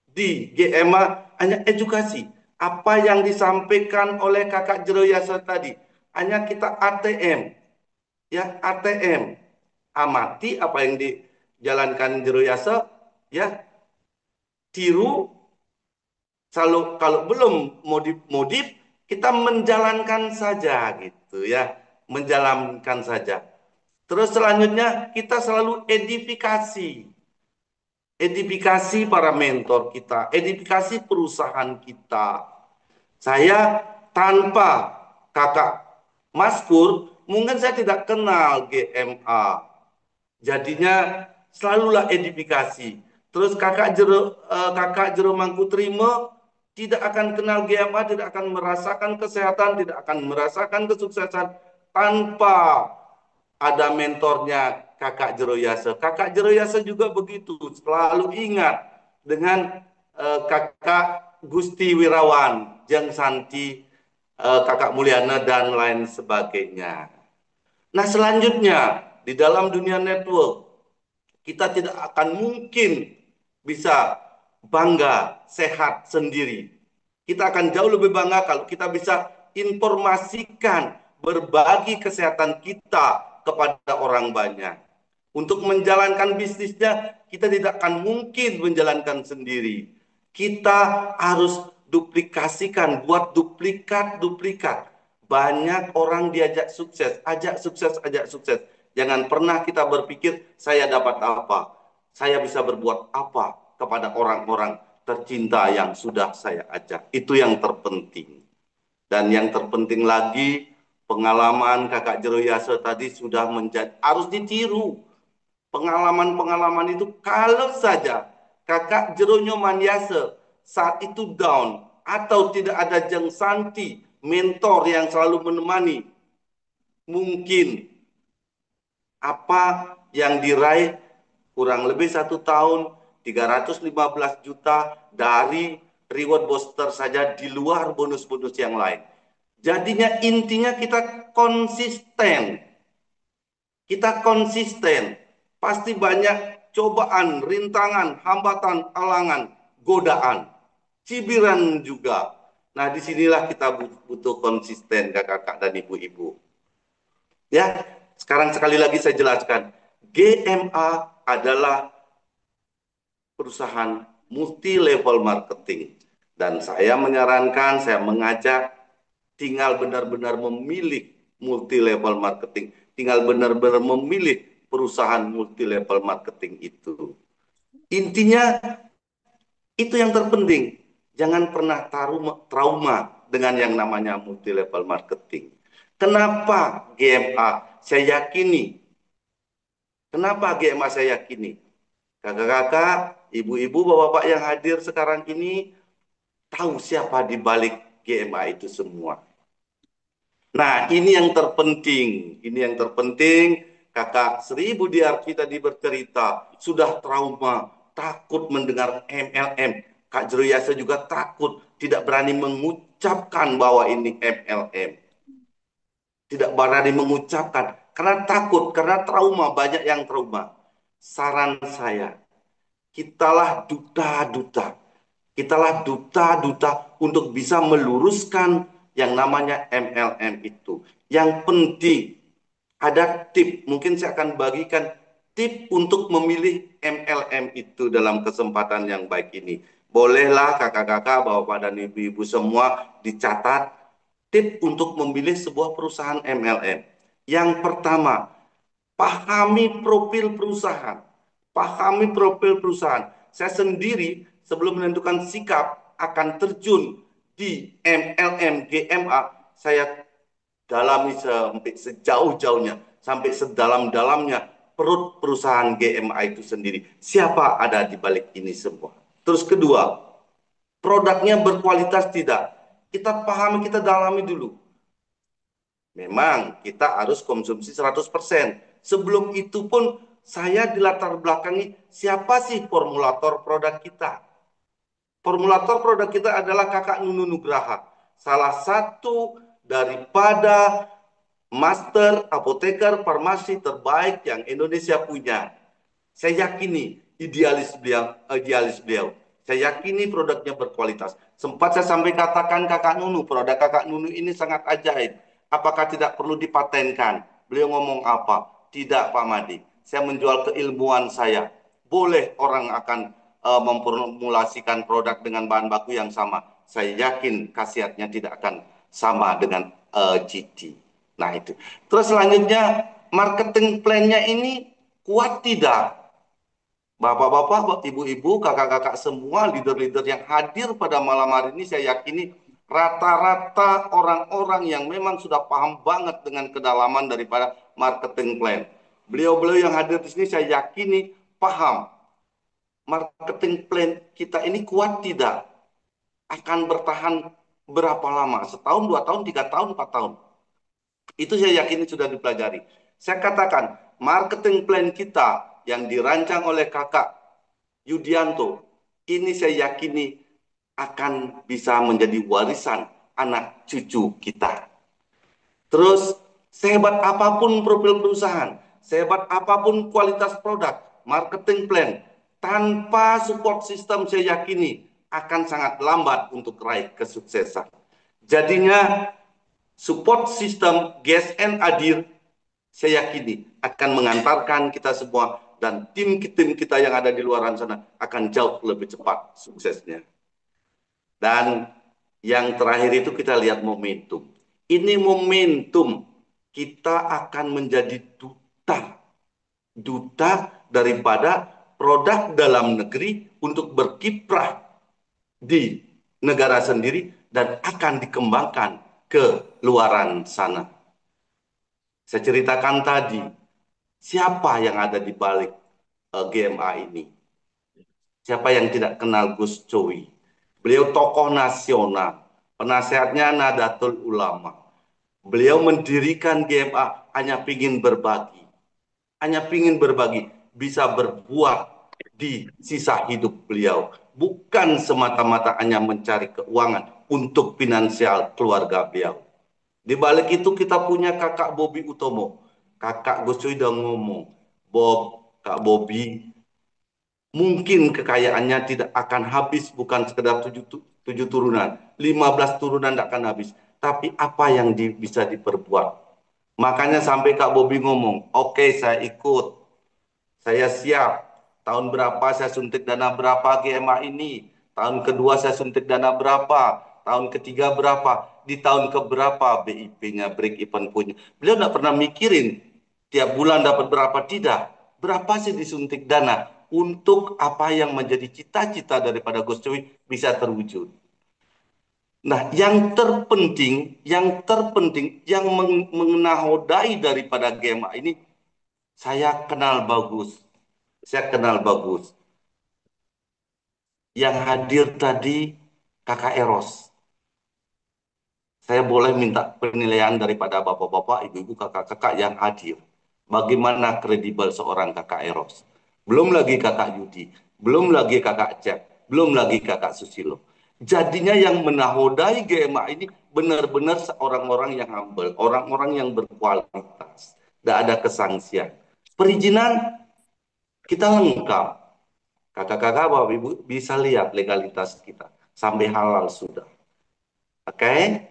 di GMA hanya edukasi. Apa yang disampaikan oleh kakak Jeroyasa tadi, hanya kita ATM. Ya, ATM. Amati apa yang dijalankan Jeroyasa, ya, tiru. Kalau belum modif, kita menjalankan saja gitu ya, menjalankan saja. Terus selanjutnya kita selalu edifikasi para mentor kita, edifikasi perusahaan kita. Saya tanpa kakak Maskur, mungkin saya tidak kenal GMA. Jadinya selalulah edifikasi. Terus kakak Jero Mangkutrimo tidak akan kenal GMA, tidak akan merasakan kesehatan, tidak akan merasakan kesuksesan tanpa ada mentornya kakak Jeroyasa. Kakak Jeroyasa juga begitu, selalu ingat dengan kakak Gusti Wirawan, Jeng Santi, kakak Mulyana, dan lain sebagainya. Nah selanjutnya, di dalam dunia network, kita tidak akan mungkin bisa bangga sehat sendiri. Kita akan jauh lebih bangga kalau kita bisa informasikan, berbagi kesehatan kita kepada orang banyak. Untuk menjalankan bisnisnya, kita tidak akan mungkin menjalankan sendiri. Kita harus duplikasikan, buat duplikat. Banyak orang diajak sukses, ajak sukses. Jangan pernah kita berpikir, saya dapat apa? Saya bisa berbuat apa kepada orang-orang tercinta yang sudah saya ajak. Itu yang terpenting. Dan yang terpenting lagi, pengalaman kakak Jeroyasa tadi sudah menjadi, harus ditiru. Pengalaman-pengalaman itu kalau saja kakak Jeronyo Maniase saat itu down atau tidak ada Jeng Santi mentor yang selalu menemani. Mungkin apa yang diraih kurang lebih 1 tahun 315 juta dari reward booster saja di luar bonus-bonus yang lain. Jadinya intinya kita konsisten. Kita konsisten. Pasti banyak cobaan, rintangan, hambatan, alangan, godaan, cibiran juga. Nah, disinilah kita butuh konsisten, kakak-kakak dan ibu-ibu. Ya, sekarang sekali lagi saya jelaskan. GMA adalah perusahaan multi level marketing. Dan saya menyarankan, saya mengajak tinggal benar-benar memilih multi level marketing. Tinggal benar-benar memilih perusahaan multi level marketing itu. Intinya itu yang terpenting. Jangan pernah trauma dengan yang namanya multi level marketing. Kenapa GMA? Saya yakini. Kenapa GMA saya yakini? Kakak-kakak, ibu-ibu, bapak-bapak yang hadir sekarang ini tahu siapa di balik GMA itu semua. Nah, ini yang terpenting. Ini yang terpenting. Kakak Sri Budiarti tadi bercerita, sudah trauma, takut mendengar MLM. Kak Jroyasa juga takut, tidak berani mengucapkan bahwa ini MLM. Tidak berani mengucapkan, karena takut, karena trauma, banyak yang trauma. Saran saya, kitalah duta-duta. Kitalah duta-duta untuk bisa meluruskan yang namanya MLM itu. Yang penting ada tip, mungkin saya akan bagikan tip untuk memilih MLM itu dalam kesempatan yang baik ini. Bolehlah kakak-kakak, bapak dan ibu-ibu semua dicatat tip untuk memilih sebuah perusahaan MLM. Yang pertama, pahami profil perusahaan. Pahami profil perusahaan. Saya sendiri sebelum menentukan sikap akan terjun di MLM GMA, saya dalami sampai sejauh-jauhnya, sampai sedalam-dalamnya perut perusahaan GMA itu sendiri. Siapa ada di balik ini semua? Terus kedua, produknya berkualitas tidak? Kita pahami, kita dalami dulu. Memang kita harus konsumsi 100%. Sebelum itu pun saya dilatar belakangi siapa sih formulator produk kita. Formulator produk kita adalah Kakak Nunu Nugraha. Salah satu daripada master apoteker farmasi terbaik yang Indonesia punya. Saya yakini idealis beliau. Saya yakini produknya berkualitas. Sempat saya sampai katakan Kakak Nunu, produk Kakak Nunu ini sangat ajaib. Apakah tidak perlu dipatenkan? Beliau ngomong apa? Tidak, Pak Madi. Saya menjual keilmuan saya. Boleh orang akan memformulasikan produk dengan bahan baku yang sama. Saya yakin khasiatnya tidak akan sama dengan GT. Nah itu. Terus selanjutnya marketing plan-nya ini kuat tidak? Bapak-bapak, ibu-ibu, kakak-kakak semua, leader-leader yang hadir pada malam hari ini, saya yakini rata-rata orang-orang yang memang sudah paham banget dengan kedalaman daripada marketing plan. Beliau-beliau yang hadir di sini, saya yakini paham marketing plan kita ini kuat tidak? Akan bertahan berapa lama? Setahun, 2 tahun, 3 tahun, 4 tahun? Itu saya yakini sudah dipelajari. Saya katakan, marketing plan kita yang dirancang oleh kakak Yudianto, ini saya yakini akan bisa menjadi warisan anak cucu kita. Terus, sehebat apapun profil perusahaan, sehebat apapun kualitas produk, marketing plan, tanpa support system saya yakini akan sangat lambat untuk raih kesuksesan. Jadinya, support system GSN hadir, saya yakini akan mengantarkan kita semua dan tim-tim kita yang ada di luar sana akan jauh lebih cepat suksesnya. Dan yang terakhir itu kita lihat momentum. Ini momentum kita akan menjadi duta daripada produk dalam negeri untuk berkiprah di negara sendiri dan akan dikembangkan ke luaran sana. Saya ceritakan tadi, siapa yang ada di balik GMA ini? Siapa yang tidak kenal Gus Coy? Beliau tokoh nasional. Penasehatnya Nahdlatul Ulama. Beliau mendirikan GMA hanya ingin berbagi. Hanya ingin berbagi. Bisa berbuat di sisa hidup beliau. Bukan semata-mata hanya mencari keuangan untuk finansial keluarga beliau. Di balik itu kita punya kakak Bobby Utomo. Kakak Gus Coy udah ngomong, Kak Bobby, mungkin kekayaannya tidak akan habis bukan sekedar 7 turunan. 15 turunan tidak akan habis. Tapi apa yang bisa diperbuat? Makanya sampai Kak Bobby ngomong, oke, saya ikut. Saya siap. Tahun berapa saya suntik dana berapa GMA ini? Tahun kedua saya suntik dana berapa? Tahun ketiga berapa? Di tahun keberapa BIP-nya, break even punya. Beliau tidak pernah mikirin tiap bulan dapat berapa, tidak. Berapa sih disuntik dana untuk apa yang menjadi cita-cita daripada Gus Coy bisa terwujud. Nah, yang terpenting, yang mengenahodai daripada GMA ini, saya kenal bagus. Yang hadir tadi Kakak Eros. Saya boleh minta penilaian daripada bapak-bapak, ibu-ibu, kakak-kakak yang hadir. Bagaimana kredibel seorang Kakak Eros. Belum lagi Kakak Yudi, belum lagi Kakak Cep, belum lagi Kakak Susilo. Jadinya yang menahodai GMA ini benar-benar orang-orang yang humble, orang-orang yang berkualitas. Tidak ada kesangsian. Perizinan kita lengkap. Kakak-kakak, bapak ibu bisa lihat legalitas kita. Sampai halal sudah. Oke?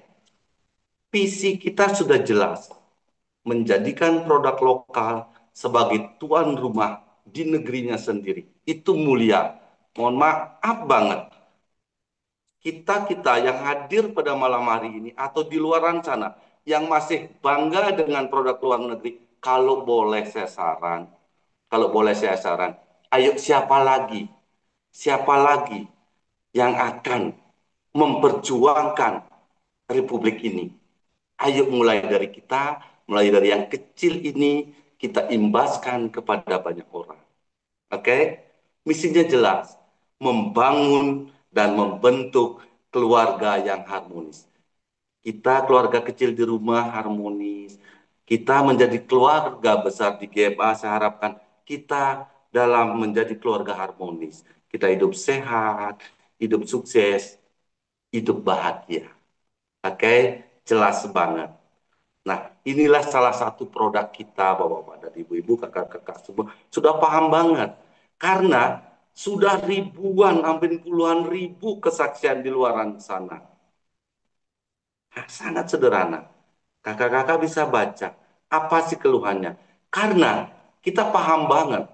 Visi kita sudah jelas. Menjadikan produk lokal sebagai tuan rumah di negerinya sendiri. Itu mulia. Mohon maaf banget. Kita yang hadir pada malam hari ini atau di luar sana yang masih bangga dengan produk luar negeri, kalau boleh saya saran, ayo siapa lagi yang akan memperjuangkan Republik ini? Ayo mulai dari kita, mulai dari yang kecil ini, kita imbaskan kepada banyak orang. Oke? Misinya jelas, membangun dan membentuk keluarga yang harmonis. Kita keluarga kecil di rumah harmonis. Kita menjadi keluarga besar di GMA, saya harapkan kita dalam menjadi keluarga harmonis. Kita hidup sehat, hidup sukses, hidup bahagia. Oke, jelas banget. Nah, inilah salah satu produk kita, Bapak-bapak dan Ibu-ibu, kakak-kakak semua sudah paham banget. Karena sudah ribuan, hampir puluhan ribu kesaksian di luar sana. Nah, sangat sederhana. Kakak-kakak bisa baca apa sih keluhannya. Karena kita paham banget.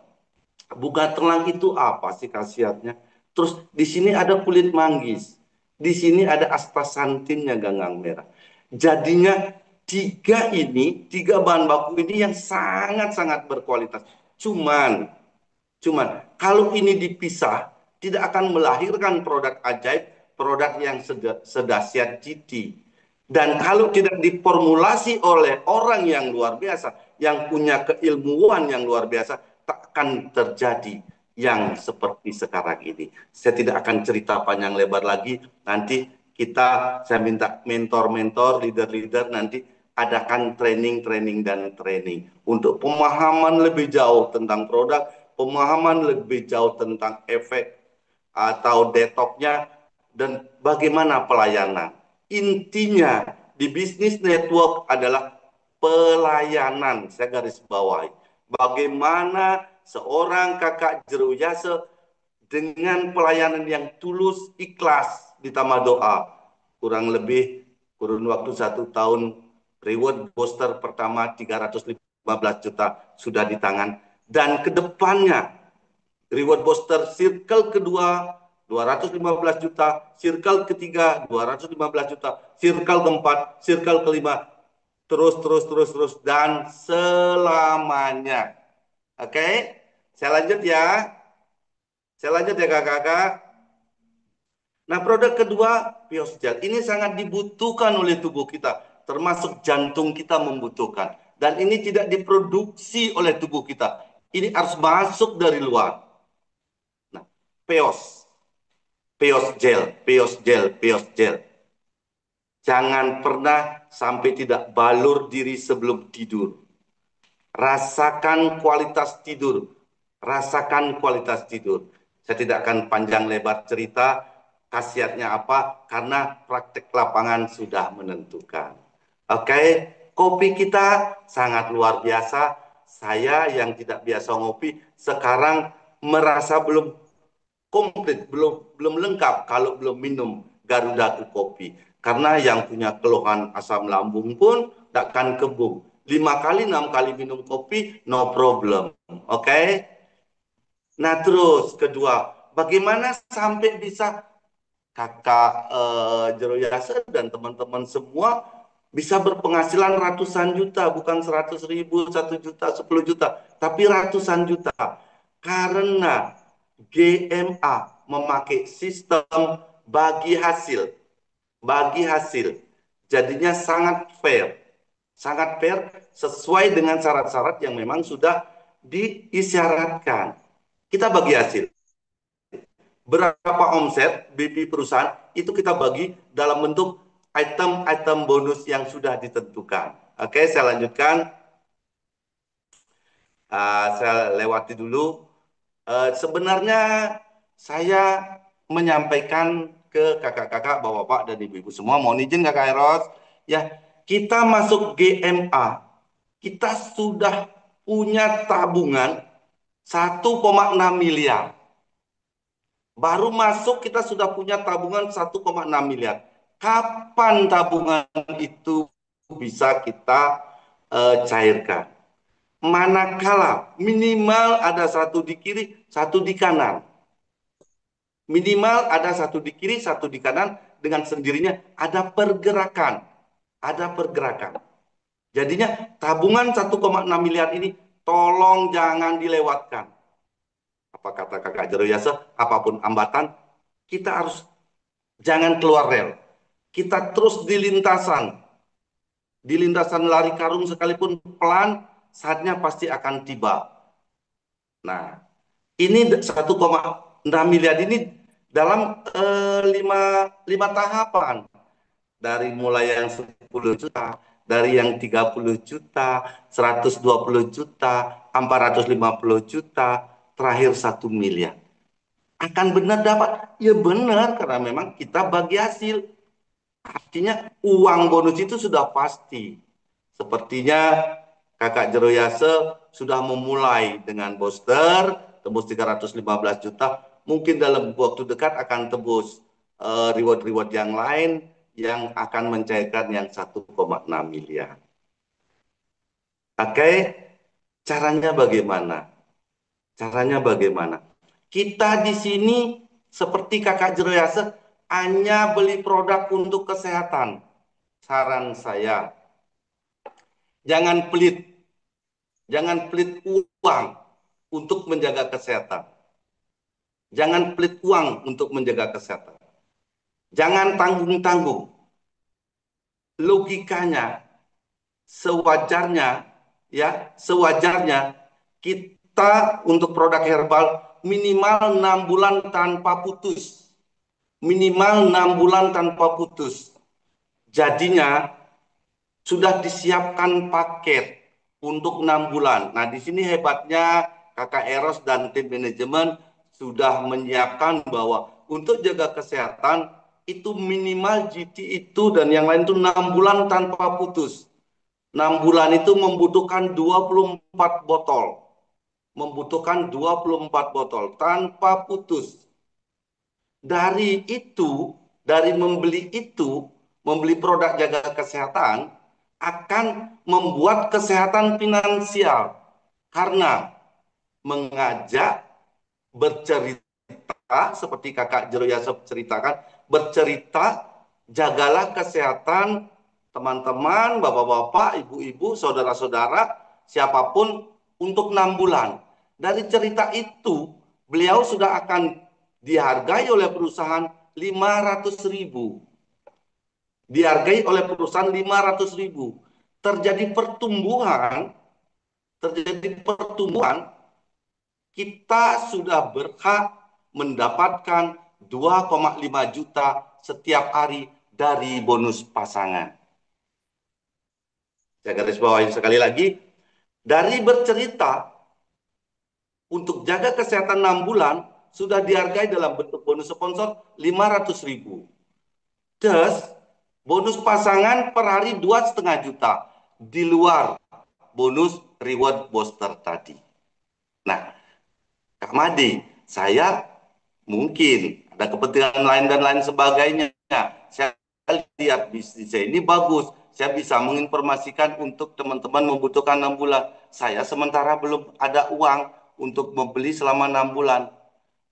Bunga telang itu apa sih khasiatnya? Terus di sini ada kulit manggis. Di sini ada astaxantinnya, ganggang merah. Jadinya tiga bahan baku ini yang sangat-sangat berkualitas. Cuman kalau ini dipisah tidak akan melahirkan produk ajaib, produk yang sedahsyat GT. Dan kalau tidak diformulasi oleh orang yang luar biasa, yang punya keilmuan yang luar biasa, tak akan terjadi yang seperti sekarang ini. Saya tidak akan cerita panjang lebar lagi. Nanti saya minta mentor-mentor, leader-leader nanti adakan training untuk pemahaman lebih jauh tentang produk, pemahaman lebih jauh tentang efek atau detoknya, dan bagaimana pelayanan. Intinya di bisnis network adalah pelayanan. Saya garis bawahi. Bagaimana seorang kakak Jero Yase dengan pelayanan yang tulus, ikhlas, ditambah doa. Kurang lebih kurun waktu 1 tahun, reward booster pertama 315 juta sudah di tangan. Dan kedepannya reward booster circle kedua 215 juta, circle ketiga 215 juta, circle keempat, circle kelima, terus dan selamanya. Oke? Saya lanjut ya. Kakak-kakak. Nah, produk kedua, Pios Gel. Ini sangat dibutuhkan oleh tubuh kita, termasuk jantung kita membutuhkan. Dan ini tidak diproduksi oleh tubuh kita. Ini harus masuk dari luar. Nah, Pios Gel. Jangan pernah sampai tidak balur diri sebelum tidur. Rasakan kualitas tidur. Rasakan kualitas tidur. Saya tidak akan panjang lebar cerita khasiatnya apa, karena praktek lapangan sudah menentukan. Oke, kopi kita sangat luar biasa. Saya yang tidak biasa ngopi sekarang merasa belum komplit, belum lengkap kalau belum minum Garuda Kopi. Karena yang punya keluhan asam lambung pun takkan kebum. 5 kali, 6 kali minum kopi, no problem. Oke? Nah terus kedua, bagaimana sampai bisa kakak Jero Yasa dan teman-teman semua bisa berpenghasilan ratusan juta, bukan 100.000, 1 juta, 10 juta, tapi ratusan juta. Karena GMA memakai sistem bagi hasil. Bagi hasil. Jadinya sangat fair. Sangat fair sesuai dengan syarat-syarat yang memang sudah diisyaratkan. Kita bagi hasil. Berapa omset BP perusahaan itu kita bagi dalam bentuk item-item bonus yang sudah ditentukan. Oke, saya lanjutkan. Saya lewati dulu. Sebenarnya saya menyampaikan ke kakak-kakak, bapak-bapak, dan ibu-ibu semua, mohon izin kakak Eros, ya, kita masuk GMA, kita sudah punya tabungan 1,6 miliar. Baru masuk kita sudah punya tabungan 1,6 miliar. Kapan tabungan itu bisa kita cairkan? Manakala minimal ada satu di kiri, satu di kanan. Minimal ada satu di kiri, satu di kanan, dengan sendirinya ada pergerakan. Ada pergerakan. Jadinya tabungan 1,6 miliar ini tolong jangan dilewatkan. Apa kata kakak Jero Yasa, apapun hambatan, kita harus jangan keluar rel. Kita terus di lintasan. Di lintasan lari karung sekalipun pelan, saatnya pasti akan tiba. Nah, ini 1,6 miliar ini dalam 5 tahapan. Dari mulai yang 10 juta, dari yang 30 juta, 120 juta, 450 juta, terakhir 1 miliar. Akan benar dapat? Ya benar, karena memang kita bagi hasil. Artinya uang bonus itu sudah pasti. Sepertinya kakak Jero Yasa sudah memulai dengan booster, tembus 315 juta. Mungkin dalam waktu dekat akan tembus reward-reward yang lain yang akan mencairkan yang 1,6 miliar. Oke, caranya bagaimana? Caranya bagaimana? Kita di sini seperti kakak Jero Yasa hanya beli produk untuk kesehatan. Saran saya, jangan pelit. Jangan pelit uang untuk menjaga kesehatan. Jangan pelit uang untuk menjaga kesehatan. Jangan tanggung-tanggung. Logikanya, sewajarnya, ya, sewajarnya kita untuk produk herbal minimal 6 bulan tanpa putus. Minimal 6 bulan tanpa putus. Jadinya sudah disiapkan paket untuk 6 bulan. Nah, di sini hebatnya kakak Eros dan tim manajemen sudah menyiapkan bahwa untuk jaga kesehatan itu minimal GT itu dan yang lain itu 6 bulan tanpa putus. 6 bulan itu membutuhkan 24 botol. Membutuhkan 24 botol tanpa putus. Dari itu, dari membeli itu, membeli produk jaga kesehatan, akan membuat kesehatan finansial. Karena mengajak, bercerita, seperti kakak Jero Yasa ceritakan, bercerita, jagalah kesehatan teman-teman, bapak-bapak, ibu-ibu, saudara-saudara, siapapun untuk 6 bulan. Dari cerita itu, beliau sudah akan dihargai oleh perusahaan 500.000. Dihargai oleh perusahaan 500.000. Terjadi pertumbuhan, kita sudah berhak mendapatkan 2,5 juta setiap hari dari bonus pasangan. Saya garis bawahi sekali lagi, dari bercerita untuk jaga kesehatan 6 bulan sudah dihargai dalam bentuk bonus sponsor 500.000. Terus bonus pasangan per hari 2,5 juta di luar bonus reward booster tadi. Nah, Kak Made, saya mungkin ada kepentingan lain dan lain sebagainya. Saya lihat bisnis saya ini bagus. Saya bisa menginformasikan untuk teman-teman membutuhkan 6 bulan. Saya sementara belum ada uang untuk membeli selama 6 bulan.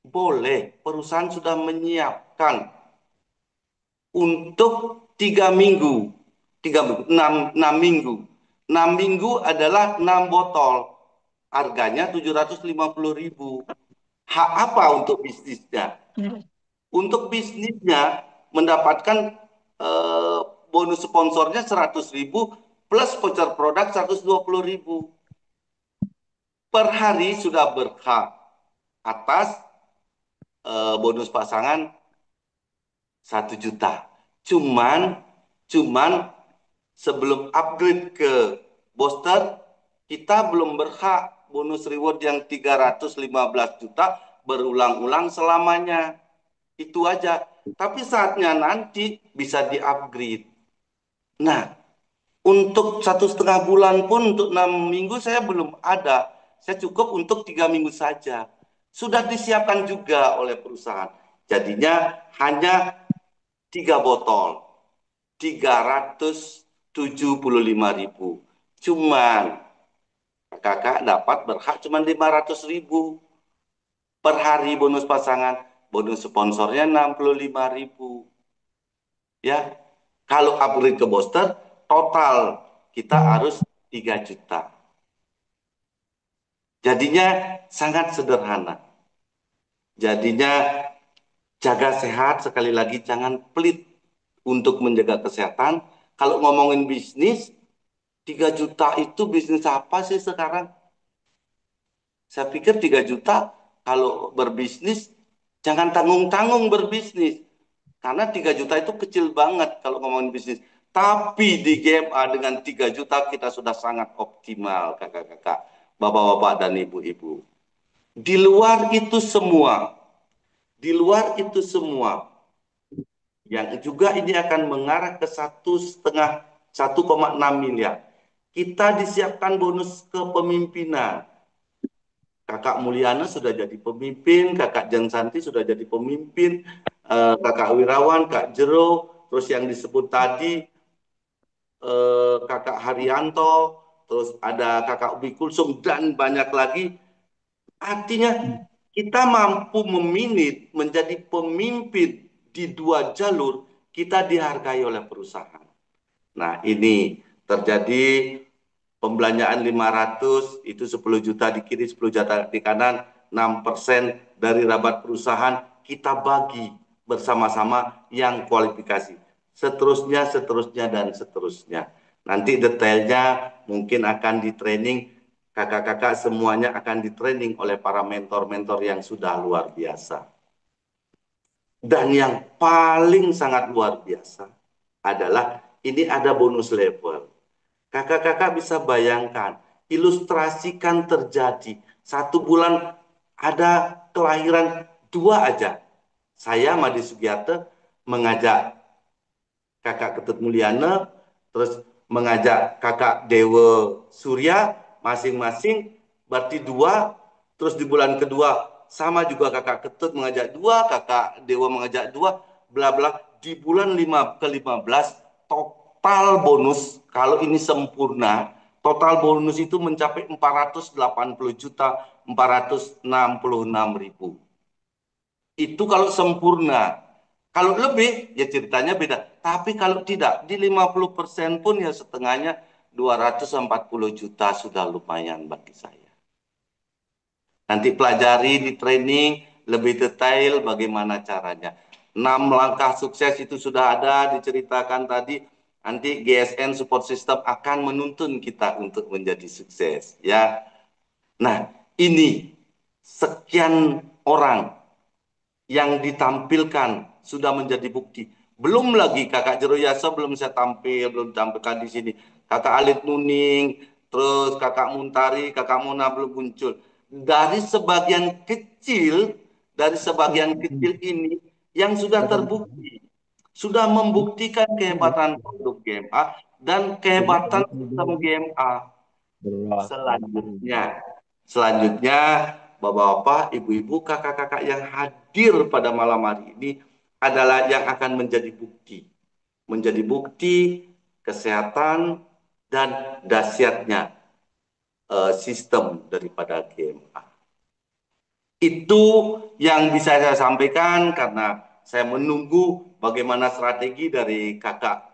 Boleh, perusahaan sudah menyiapkan untuk 3 minggu. 6 minggu. 6 minggu adalah 6 botol. Harganya 750.000. Hak apa untuk bisnisnya? Untuk bisnisnya mendapatkan bonus sponsornya 100.000 plus voucher produk 120.000. Per hari sudah berhak atas bonus pasangan 1 juta. Cuman sebelum upgrade ke booster, kita belum berhak bonus reward yang 315 juta berulang-ulang selamanya. Itu aja. Tapi saatnya nanti bisa di-upgrade. Nah, untuk 1,5 bulan pun untuk 6 minggu saya belum ada. Saya cukup untuk 3 minggu saja. Sudah disiapkan juga oleh perusahaan. Jadinya hanya 3 botol. 375.000. Cuman kakak dapat berhak cuma 500.000 per hari bonus pasangan. Bonus sponsornya 65.000. Ya, kalau upgrade ke booster, total kita harus 3 juta. Jadinya sangat sederhana. Jadinya jaga sehat, sekali lagi jangan pelit untuk menjaga kesehatan. Kalau ngomongin bisnis, 3 juta itu bisnis apa sih sekarang? Saya pikir 3 juta kalau berbisnis, jangan tanggung-tanggung berbisnis. Karena 3 juta itu kecil banget kalau ngomongin bisnis. Tapi di GMA dengan 3 juta kita sudah sangat optimal, kakak-kakak, bapak-bapak dan ibu-ibu. Di luar itu semua, yang juga ini akan mengarah ke 1,6 miliar. Kita disiapkan bonus kepemimpinan. Kakak Mulyana sudah jadi pemimpin, Kakak Jan Santi sudah jadi pemimpin, Kakak Wirawan, Kak Jero, terus yang disebut tadi Kakak Haryanto, terus ada Kakak Ubi Kulsum dan banyak lagi. Artinya kita mampu meminit menjadi pemimpin di 2 jalur, kita dihargai oleh perusahaan. Nah, ini terjadi pembelanjaan 500, itu 10 juta di kiri, 10 juta di kanan, 6% dari rabat perusahaan kita bagi bersama-sama yang kualifikasi. Seterusnya, dan seterusnya. Nanti detailnya mungkin akan di training, kakak-kakak semuanya akan di training oleh para mentor-mentor yang sudah luar biasa. Dan yang paling sangat luar biasa adalah ini ada bonus level. Kakak-kakak bisa bayangkan, ilustrasikan terjadi 1 bulan ada kelahiran 2 aja. Saya, Made Sugiarto, mengajak kakak Ketut Mulyana, terus mengajak kakak Dewa Surya, masing-masing berarti 2, terus di bulan kedua sama juga kakak Ketut mengajak 2, kakak Dewa mengajak 2, bla bla. Di bulan ke-15 total bonus, kalau ini sempurna, total bonus itu mencapai 480.466.000. Itu kalau sempurna. Kalau lebih, ya ceritanya beda. Tapi kalau tidak, di 50% pun ya setengahnya 240 juta sudah lumayan bagi saya. Nanti pelajari di training lebih detail bagaimana caranya. 6 langkah sukses itu sudah ada diceritakan tadi. Nanti GSN Support System akan menuntun kita untuk menjadi sukses. Ya. Nah, ini sekian orang yang ditampilkan sudah menjadi bukti Belum lagi Kakak Jero Yasa belum saya belum tampilkan di sini. Kakak Alit Nuning, terus Kakak Muntari, Kakak Mona belum muncul. Dari sebagian kecil ini yang sudah terbukti, sudah membuktikan kehebatan produk GMA dan kehebatan sistem GMA. Selanjutnya, Bapak-bapak, Ibu-ibu, kakak-kakak yang hadir pada malam hari ini adalah yang akan menjadi bukti kesehatan dan dahsyatnya sistem daripada GMA. Itu yang bisa saya sampaikan karena saya menunggu bagaimana strategi dari kakak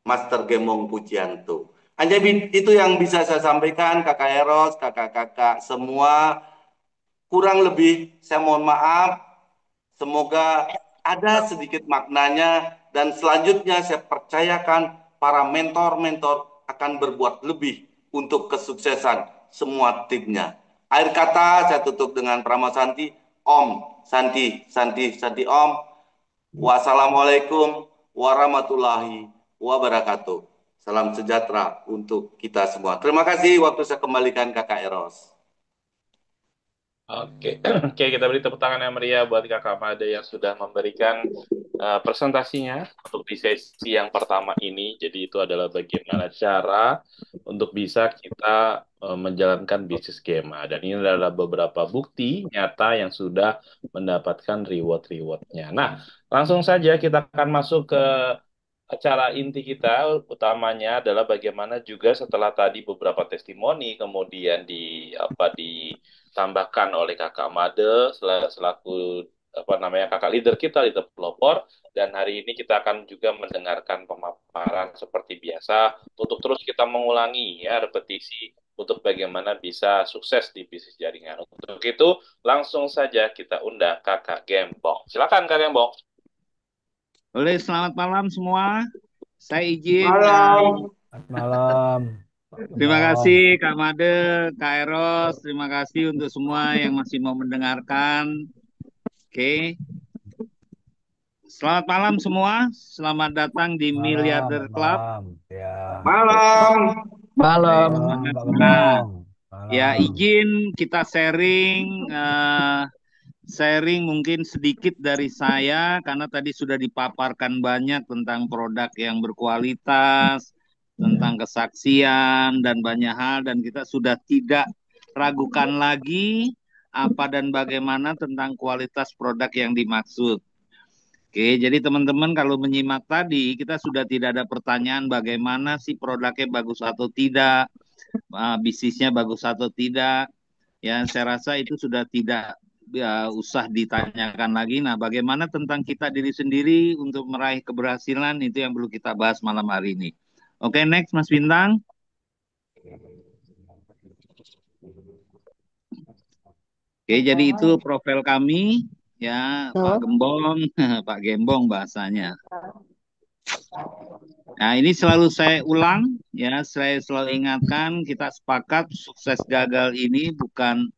Master Gembong Pujianto. Hanya itu yang bisa saya sampaikan, kakak Eros, kakak-kakak semua. Kurang lebih saya mohon maaf. Semoga ada sedikit maknanya dan selanjutnya saya percayakan para mentor-mentor akan berbuat lebih untuk kesuksesan semua timnya. Akhir kata saya tutup dengan Prama Santi. Om Santi, Santi, Santi Om. Wassalamualaikum warahmatullahi wabarakatuh. Salam sejahtera untuk kita semua. Terima kasih, waktu saya kembalikan Kakak Eros. Oke, Oke, kita beri tepuk tangan yang meriah buat Kakak Made yang sudah memberikan presentasinya untuk di sesi yang pertama ini. Jadi itu adalah bagaimana cara untuk bisa kita menjalankan bisnis GMA. Dan ini adalah beberapa bukti nyata yang sudah mendapatkan reward-rewardnya. Nah, langsung saja kita akan masuk ke acara inti kita. Utamanya adalah bagaimana juga setelah tadi beberapa testimoni kemudian ditambahkan oleh Kakak Made selaku kakak leader kita, leader pelopor, dan hari ini kita akan juga mendengarkan pemaparan seperti biasa untuk terus kita mengulangi ya repetisi untuk bagaimana bisa sukses di bisnis jaringan. Untuk itu langsung saja kita undang Kakak Gembong. Silakan Kak Gembong. Boleh, selamat malam semua. Saya izin. Malam. Malam. Terima kasih Kak Made, Kak Eros. Terima kasih untuk semua yang masih mau mendengarkan. Oke. Selamat malam semua. Selamat datang di Miliarder Club. Ya. Malam. Malam. Nah, ya izin kita sharing mungkin sedikit dari saya karena tadi sudah dipaparkan banyak tentang produk yang berkualitas, tentang kesaksian dan banyak hal, dan kita sudah tidak ragukan lagi apa dan bagaimana tentang kualitas produk yang dimaksud. Oke, jadi teman-teman kalau menyimak tadi kita sudah tidak ada pertanyaan bagaimana sih produknya bagus atau tidak, bisnisnya bagus atau tidak. Ya, saya rasa itu sudah tidak usah ditanyakan lagi. Nah, bagaimana tentang kita diri sendiri untuk meraih keberhasilan, itu yang perlu kita bahas malam hari ini. Oke, next Mas Bintang. Oke, jadi itu profil kami ya, Pak Gembong, Pak Gembong bahasanya. Nah, ini selalu saya ulang ya, saya selalu ingatkan, kita sepakat sukses gagal ini bukan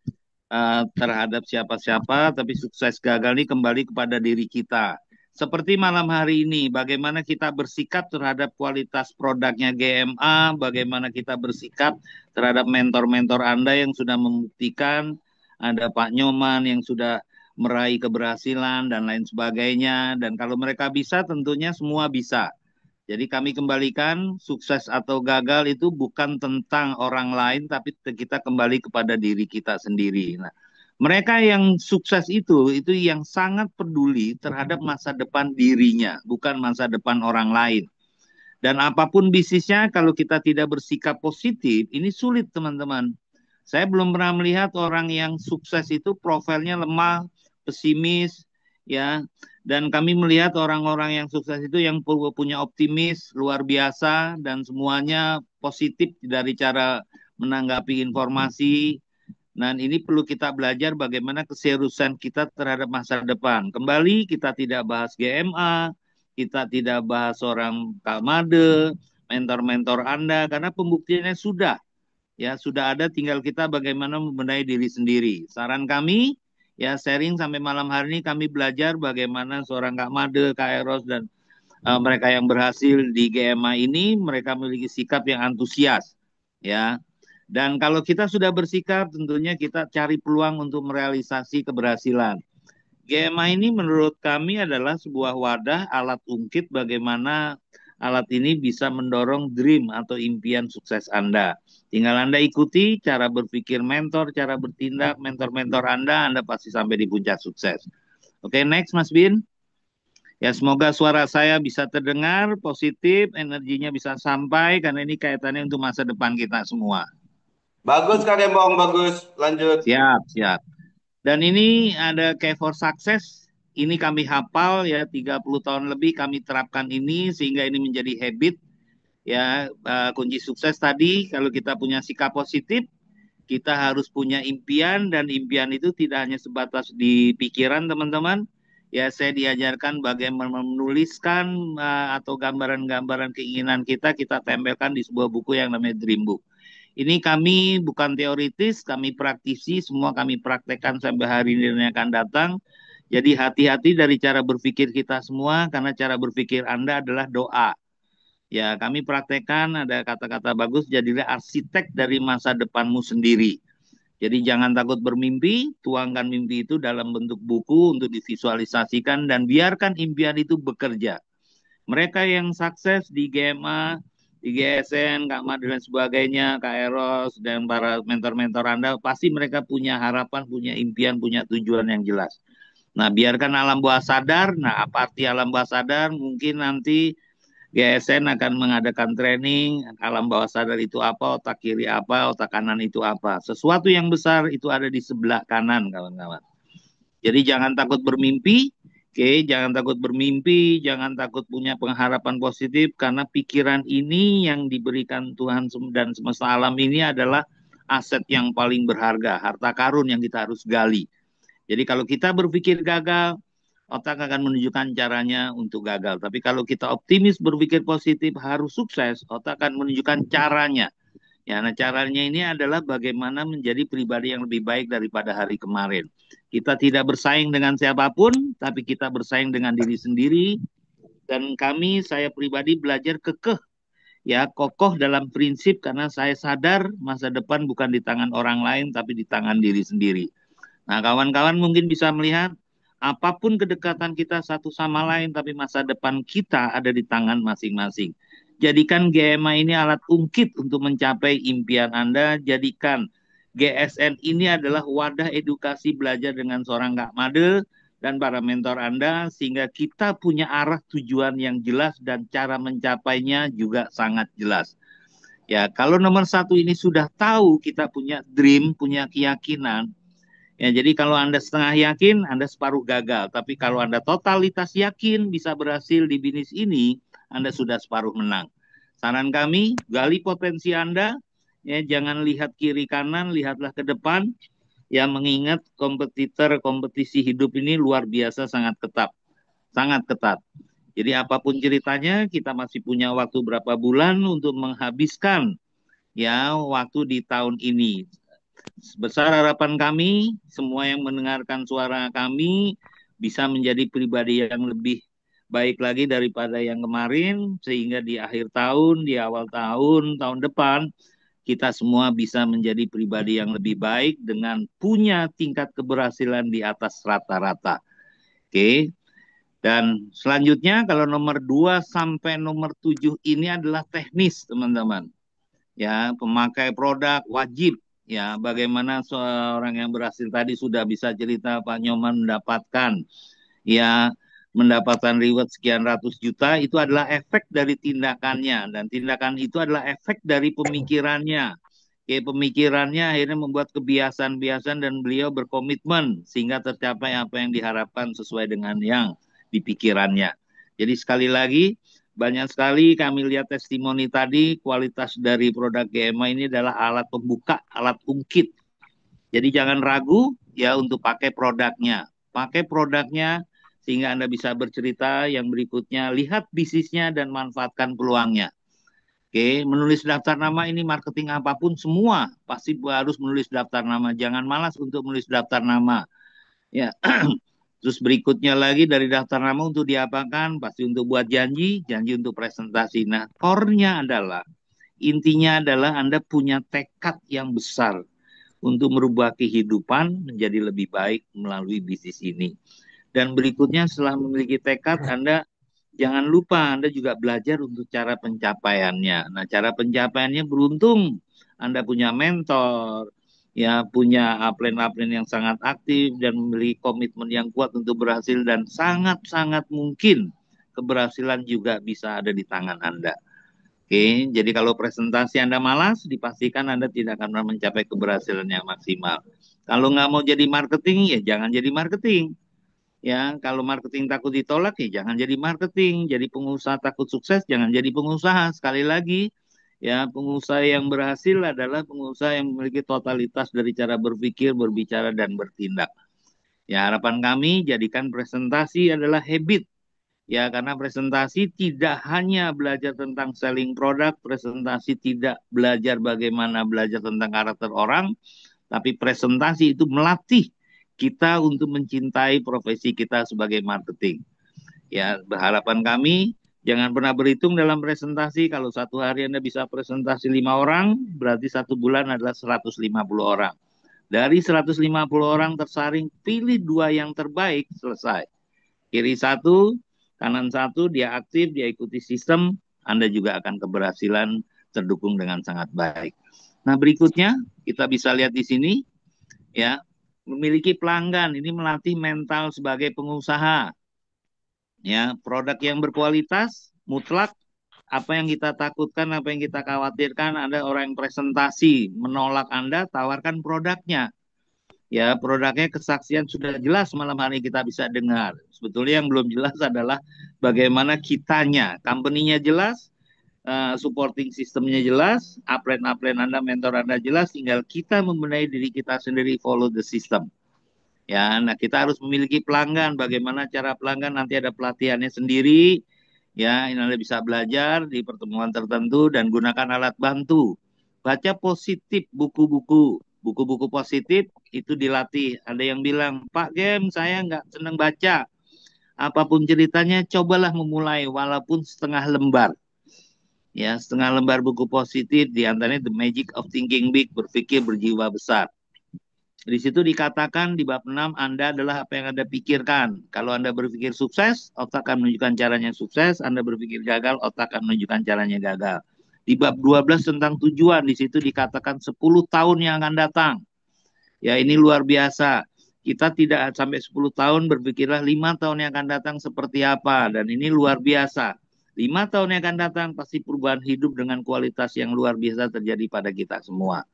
terhadap siapa-siapa, tapi sukses gagal ini kembali kepada diri kita. Seperti malam hari ini, bagaimana kita bersikap terhadap kualitas produknya GMA, bagaimana kita bersikap terhadap mentor-mentor Anda yang sudah membuktikan, ada Pak Nyoman yang sudah meraih keberhasilan dan lain sebagainya, dan kalau mereka bisa tentunya semua bisa. Jadi kami kembalikan sukses atau gagal itu bukan tentang orang lain, tapi kita kembali kepada diri kita sendiri. Nah, mereka yang sukses itu yang sangat peduli terhadap masa depan dirinya, bukan masa depan orang lain. Dan apapun bisnisnya, kalau kita tidak bersikap positif, ini sulit teman-teman. Saya belum pernah melihat orang yang sukses itu profilnya lemah, pesimis, ya. Dan kami melihat orang-orang yang sukses itu yang punya optimis luar biasa dan semuanya positif dari cara menanggapi informasi. Dan ini perlu kita belajar bagaimana keseriusan kita terhadap masa depan. Kembali kita tidak bahas GMA, kita tidak bahas orang Kak Made, mentor-mentor Anda, karena pembuktiannya sudah. Ya, sudah ada, tinggal kita bagaimana membenahi diri sendiri. Saran kami, ya sharing sampai malam hari ini kami belajar bagaimana seorang Kak Made, Kak Eros, dan mereka yang berhasil di GMA ini mereka memiliki sikap yang antusias, ya. Dan kalau kita sudah bersikap, tentunya kita cari peluang untuk merealisasi keberhasilan. GMA ini menurut kami adalah sebuah wadah alat ungkit bagaimana alat ini bisa mendorong dream atau impian sukses Anda. Tinggal Anda ikuti cara berpikir mentor, cara bertindak mentor-mentor Anda pasti sampai di puncak sukses. Oke, next Mas Bin. Ya, semoga suara saya bisa terdengar positif, energinya bisa sampai karena ini kaitannya untuk masa depan kita semua. Bagus Kak Gembong, bagus. Lanjut. Siap, siap. Dan ini ada Key for Success. Ini kami hafal ya 30 tahun lebih kami terapkan ini sehingga ini menjadi habit. Ya, kunci sukses tadi kalau kita punya sikap positif, kita harus punya impian dan impian itu tidak hanya sebatas di pikiran teman-teman. Ya, saya diajarkan bagaimana menuliskan atau gambaran-gambaran keinginan kita tempelkan di sebuah buku yang namanya Dream Book. Ini kami bukan teoritis, kami praktisi, semua kami praktekkan sampai hari ini yang akan datang. Jadi hati-hati dari cara berpikir kita semua, karena cara berpikir Anda adalah doa. Ya, kami praktekkan ada kata-kata bagus, jadilah arsitek dari masa depanmu sendiri. Jadi jangan takut bermimpi, tuangkan mimpi itu dalam bentuk buku untuk divisualisasikan dan biarkan impian itu bekerja. Mereka yang sukses di GMA, di GSN, Kak Mad dan sebagainya, Kak Eros dan para mentor-mentor Anda, pasti mereka punya harapan, punya impian, punya tujuan yang jelas. Nah, biarkan alam bawah sadar. Nah, apa arti alam bawah sadar? Mungkin nanti GSN akan mengadakan training, alam bawah sadar itu apa, otak kiri apa, otak kanan itu apa. Sesuatu yang besar itu ada di sebelah kanan, kawan-kawan. Jadi jangan takut bermimpi, jangan takut bermimpi, jangan takut punya pengharapan positif, karena pikiran ini yang diberikan Tuhan dan semesta alam ini adalah aset yang paling berharga, harta karun yang kita harus gali. Jadi kalau kita berpikir gagal, otak akan menunjukkan caranya untuk gagal. Tapi kalau kita optimis berpikir positif harus sukses, otak akan menunjukkan caranya. Ya, nah caranya ini adalah bagaimana menjadi pribadi yang lebih baik daripada hari kemarin. Kita tidak bersaing dengan siapapun, tapi kita bersaing dengan diri sendiri. Dan saya pribadi belajar kekeh, ya kokoh dalam prinsip karena saya sadar masa depan bukan di tangan orang lain, tapi di tangan diri sendiri. Nah, kawan-kawan mungkin bisa melihat apapun kedekatan kita satu sama lain, tapi masa depan kita ada di tangan masing-masing. Jadikan GMA ini alat ungkit untuk mencapai impian Anda. Jadikan GSN ini adalah wadah edukasi belajar dengan seorang Kak Made dan para mentor Anda, sehingga kita punya arah tujuan yang jelas dan cara mencapainya juga sangat jelas. Ya, kalau nomor satu ini sudah tahu kita punya dream, punya keyakinan, ya, jadi kalau Anda setengah yakin, Anda separuh gagal. Tapi kalau Anda totalitas yakin bisa berhasil di bisnis ini, Anda sudah separuh menang. Saran kami, gali potensi Anda, ya, jangan lihat kiri kanan, lihatlah ke depan. Ya, mengingat kompetisi hidup ini luar biasa sangat ketat. Sangat ketat. Jadi apapun ceritanya, kita masih punya waktu berapa bulan untuk menghabiskan ya waktu di tahun ini. Besar harapan kami, semua yang mendengarkan suara kami bisa menjadi pribadi yang lebih baik lagi daripada yang kemarin, sehingga di akhir tahun, di awal tahun, tahun depan, kita semua bisa menjadi pribadi yang lebih baik dengan punya tingkat keberhasilan di atas rata-rata. Oke. Dan selanjutnya kalau nomor 2 sampai nomor 7 ini adalah teknis, teman-teman. Ya, pemakai produk wajib. Ya, bagaimana seorang yang berhasil tadi sudah bisa cerita Pak Nyoman mendapatkan reward sekian ratus juta, itu adalah efek dari tindakannya, dan tindakan itu adalah efek dari pemikirannya. Pemikirannya akhirnya membuat kebiasaan-kebiasaan dan beliau berkomitmen sehingga tercapai apa yang diharapkan sesuai dengan yang dipikirannya. Jadi sekali lagi, banyak sekali kami lihat testimoni tadi, kualitas dari produk GMA ini adalah alat pembuka, alat ungkit. Jadi jangan ragu ya untuk pakai produknya. Pakai produknya sehingga Anda bisa bercerita yang berikutnya, lihat bisnisnya dan manfaatkan peluangnya. Oke, menulis daftar nama ini marketing apapun semua pasti harus menulis daftar nama. Jangan malas untuk menulis daftar nama. Ya. Terus berikutnya lagi dari daftar nama untuk diapakan? Pasti untuk buat janji, janji untuk presentasi. Nah, core-nya adalah, intinya adalah Anda punya tekad yang besar untuk merubah kehidupan menjadi lebih baik melalui bisnis ini. Dan berikutnya setelah memiliki tekad, Anda jangan lupa Anda juga belajar untuk cara pencapaiannya. Nah, cara pencapaiannya beruntung Anda punya mentor, ya punya upline-upline yang sangat aktif dan memiliki komitmen yang kuat untuk berhasil, dan sangat-sangat mungkin keberhasilan juga bisa ada di tangan Anda. Oke, jadi kalau presentasi Anda malas, dipastikan Anda tidak akan pernah mencapai keberhasilan yang maksimal. Kalau nggak mau jadi marketing, ya jangan jadi marketing. Ya, kalau marketing takut ditolak, ya jangan jadi marketing. Jadi pengusaha takut sukses, jangan jadi pengusaha. Sekali lagi, ya pengusaha yang berhasil adalah pengusaha yang memiliki totalitas dari cara berpikir, berbicara, dan bertindak. Ya, harapan kami jadikan presentasi adalah habit. Ya, karena presentasi tidak hanya belajar tentang selling produk, presentasi tidak belajar bagaimana belajar tentang karakter orang, tapi presentasi itu melatih kita untuk mencintai profesi kita sebagai marketing. Ya, harapan kami jangan pernah berhitung dalam presentasi. Kalau satu hari Anda bisa presentasi 5 orang, berarti 1 bulan adalah 150 orang. Dari 150 orang tersaring, pilih 2 yang terbaik, selesai. Kiri 1, kanan 1, dia aktif, dia ikuti sistem, Anda juga akan keberhasilan terdukung dengan sangat baik. Nah, berikutnya kita bisa lihat di sini, ya, memiliki pelanggan, ini melatih mental sebagai pengusaha. Ya, produk yang berkualitas, mutlak, apa yang kita takutkan, apa yang kita khawatirkan, ada orang yang presentasi menolak Anda, tawarkan produknya. Ya, produknya kesaksian sudah jelas malam hari kita bisa dengar. Sebetulnya yang belum jelas adalah bagaimana kitanya, company-nya jelas, supporting sistemnya jelas, upline Anda, mentor Anda jelas, tinggal kita membenahi diri kita sendiri, follow the system. Ya, nah kita harus memiliki pelanggan. Bagaimana cara pelanggan, nanti ada pelatihannya sendiri. Ya, ini Anda bisa belajar di pertemuan tertentu dan gunakan alat bantu. Baca positif buku-buku. Buku-buku positif itu dilatih. Ada yang bilang, Pak Gem, saya nggak senang baca. Apapun ceritanya, cobalah memulai walaupun setengah lembar. Ya, setengah lembar buku positif, diantaranya The Magic of Thinking Big, berpikir berjiwa besar. Di situ dikatakan di bab 6, Anda adalah apa yang Anda pikirkan. Kalau Anda berpikir sukses, otak akan menunjukkan caranya sukses. Anda berpikir gagal, otak akan menunjukkan caranya gagal. Di bab 12 tentang tujuan, di situ dikatakan 10 tahun yang akan datang. Ya, ini luar biasa. Kita tidak sampai 10 tahun, berpikirlah 5 tahun yang akan datang seperti apa. Dan ini luar biasa. 5 tahun yang akan datang, pasti perubahan hidup dengan kualitas yang luar biasa terjadi pada kita semua.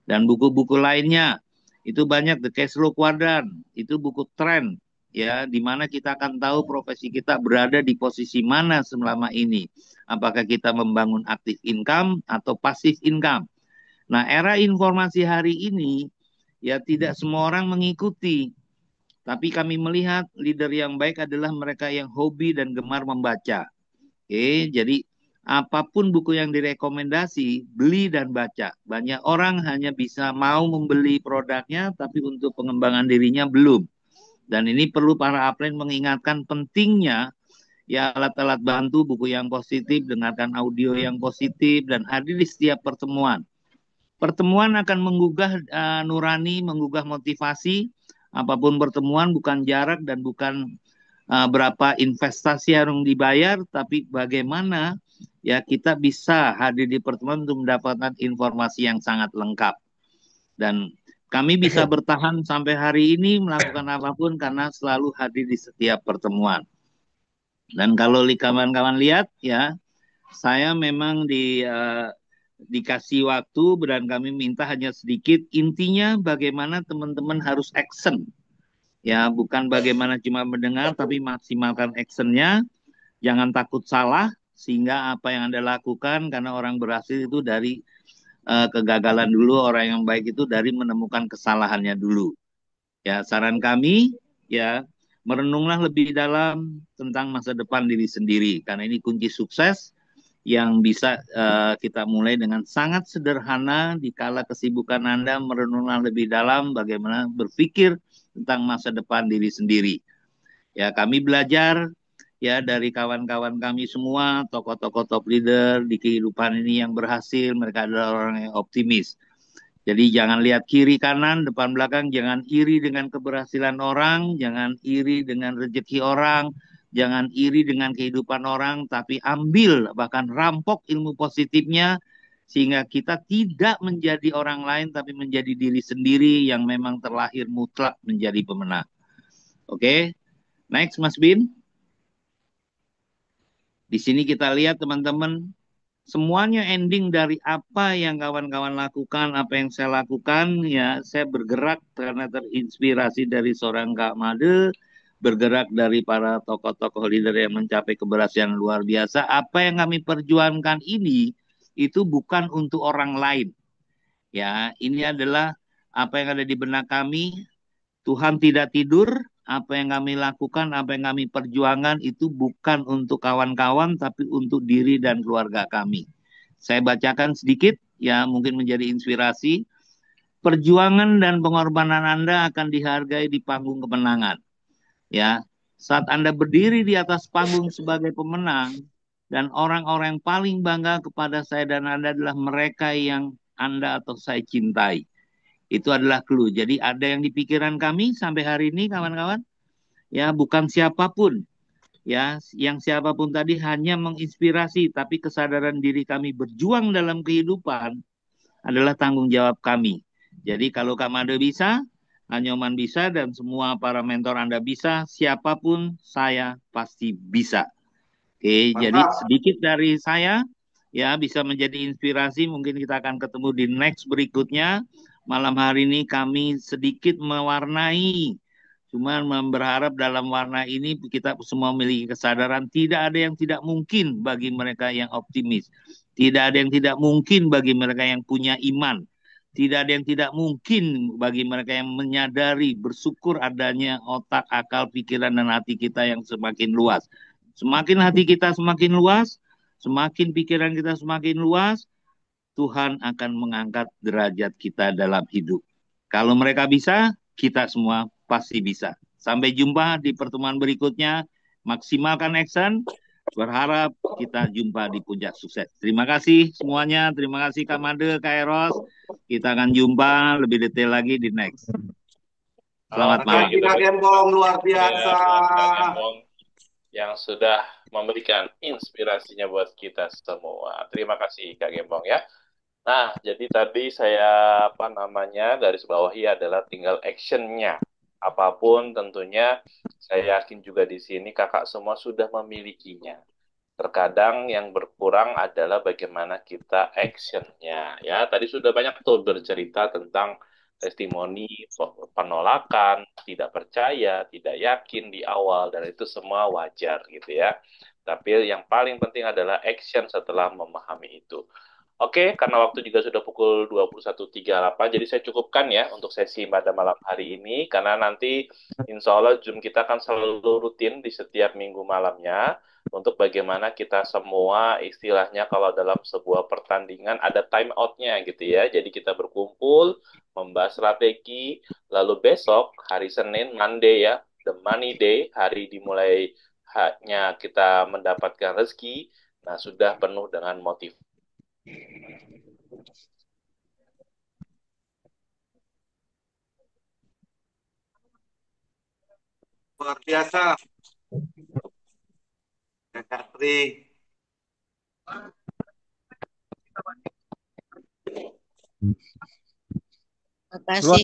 Dan buku-buku lainnya, itu banyak, The Cash Flow Quadrant, itu buku tren, ya, di mana kita akan tahu profesi kita berada di posisi mana selama ini. Apakah kita membangun aktif income atau pasif income. Nah, era informasi hari ini, ya tidak semua orang mengikuti. Tapi kami melihat leader yang baik adalah mereka yang hobi dan gemar membaca. Oke, jadi apapun buku yang direkomendasi, beli dan baca. Banyak orang hanya bisa mau membeli produknya, tapi untuk pengembangan dirinya belum. Dan ini perlu para upline mengingatkan pentingnya, ya, alat-alat bantu, buku yang positif, dengarkan audio yang positif, dan hadir di setiap pertemuan. Pertemuan akan menggugah nurani, menggugah motivasi. Apapun pertemuan, bukan jarak dan bukan berapa investasi yang dibayar, tapi bagaimana ya kita bisa hadir di pertemuan untuk mendapatkan informasi yang sangat lengkap. Dan kami bisa bertahan sampai hari ini melakukan apapun karena selalu hadir di setiap pertemuan. Dan kalau kawan-kawan lihat, ya, saya memang dikasih waktu dan kami minta hanya sedikit. Intinya bagaimana teman-teman harus action. Ya, bukan bagaimana cuma mendengar, tapi maksimalkan actionnya. Jangan takut salah, sehingga apa yang Anda lakukan, karena orang berhasil itu dari kegagalan dulu, orang yang baik itu dari menemukan kesalahannya dulu. Ya, saran kami, ya, merenunglah lebih dalam tentang masa depan diri sendiri, karena ini kunci sukses yang bisa kita mulai dengan sangat sederhana. Di kala kesibukan Anda, merenunglah lebih dalam bagaimana berpikir tentang masa depan diri sendiri. Ya, kami belajar ya dari kawan-kawan kami semua, tokoh-tokoh top leader di kehidupan ini yang berhasil, mereka adalah orang yang optimis. Jadi jangan lihat kiri kanan, depan belakang, jangan iri dengan keberhasilan orang, jangan iri dengan rezeki orang, jangan iri dengan kehidupan orang, tapi ambil bahkan rampok ilmu positifnya sehingga kita tidak menjadi orang lain tapi menjadi diri sendiri yang memang terlahir mutlak menjadi pemenang. Oke, next Mas Bin. Di sini kita lihat teman-teman, semuanya ending dari apa yang kawan-kawan lakukan, apa yang saya lakukan, ya saya bergerak karena terinspirasi dari seorang Kak Made, bergerak dari para tokoh-tokoh leader yang mencapai keberhasilan luar biasa. Apa yang kami perjuangkan ini, itu bukan untuk orang lain. Ya, ini adalah apa yang ada di benak kami. Tuhan tidak tidur, apa yang kami lakukan, apa yang kami perjuangkan itu bukan untuk kawan-kawan, tapi untuk diri dan keluarga kami. Saya bacakan sedikit, ya mungkin menjadi inspirasi. Perjuangan dan pengorbanan Anda akan dihargai di panggung kemenangan. Ya, saat Anda berdiri di atas panggung sebagai pemenang, dan orang-orang yang paling bangga kepada saya dan Anda adalah mereka yang Anda atau saya cintai. Itu adalah clue. Jadi ada yang di pikiran kami sampai hari ini kawan-kawan, ya bukan siapapun, ya yang siapapun tadi hanya menginspirasi, tapi kesadaran diri kami berjuang dalam kehidupan adalah tanggung jawab kami. Jadi kalau Kak Made bisa, Anyoman bisa, dan semua para mentor Anda bisa, siapapun saya pasti bisa. Oke, jadi Mantap. sedikit dari saya, ya bisa menjadi inspirasi. Mungkin kita akan ketemu di next berikutnya. Malam hari ini kami sedikit mewarnai, cuman berharap dalam warna ini kita semua memiliki kesadaran tidak ada yang tidak mungkin bagi mereka yang optimis. Tidak ada yang tidak mungkin bagi mereka yang punya iman. Tidak ada yang tidak mungkin bagi mereka yang menyadari, bersyukur adanya otak, akal, pikiran, dan hati kita yang semakin luas. Semakin hati kita semakin luas, semakin pikiran kita semakin luas, Tuhan akan mengangkat derajat kita dalam hidup. Kalau mereka bisa, kita semua pasti bisa. Sampai jumpa di pertemuan berikutnya. Maksimalkan action. Berharap kita jumpa di puncak sukses. Terima kasih semuanya. Terima kasih Kak Made, Kak Eros. Kita akan jumpa lebih detail lagi di next. Selamat Terima malam. kasih Kak Gembong, luar biasa. Kak Gembong yang sudah memberikan inspirasinya buat kita semua. Terima kasih Kak Gembong ya. Nah, jadi tadi saya garis bawahi adalah tinggal actionnya. Apapun tentunya saya yakin juga di sini kakak semua sudah memilikinya. Terkadang yang berkurang adalah bagaimana kita actionnya. Ya, tadi sudah banyak tuh bercerita tentang testimoni, penolakan, tidak percaya, tidak yakin di awal, dan itu semua wajar gitu ya. Tapi yang paling penting adalah action setelah memahami itu. Oke, karena waktu juga sudah pukul 21.38, jadi saya cukupkan ya untuk sesi pada malam hari ini, karena nanti insya Allah Zoom kita akan selalu rutin di setiap minggu malamnya, untuk bagaimana kita semua istilahnya kalau dalam sebuah pertandingan ada time out-nya gitu ya, jadi kita berkumpul, membahas strategi, lalu besok hari Senin, Monday ya, the money day, hari dimulai hanya kita mendapatkan rezeki, nah sudah penuh dengan motivasi. Luar biasa. Kak Katri. Terima kasih.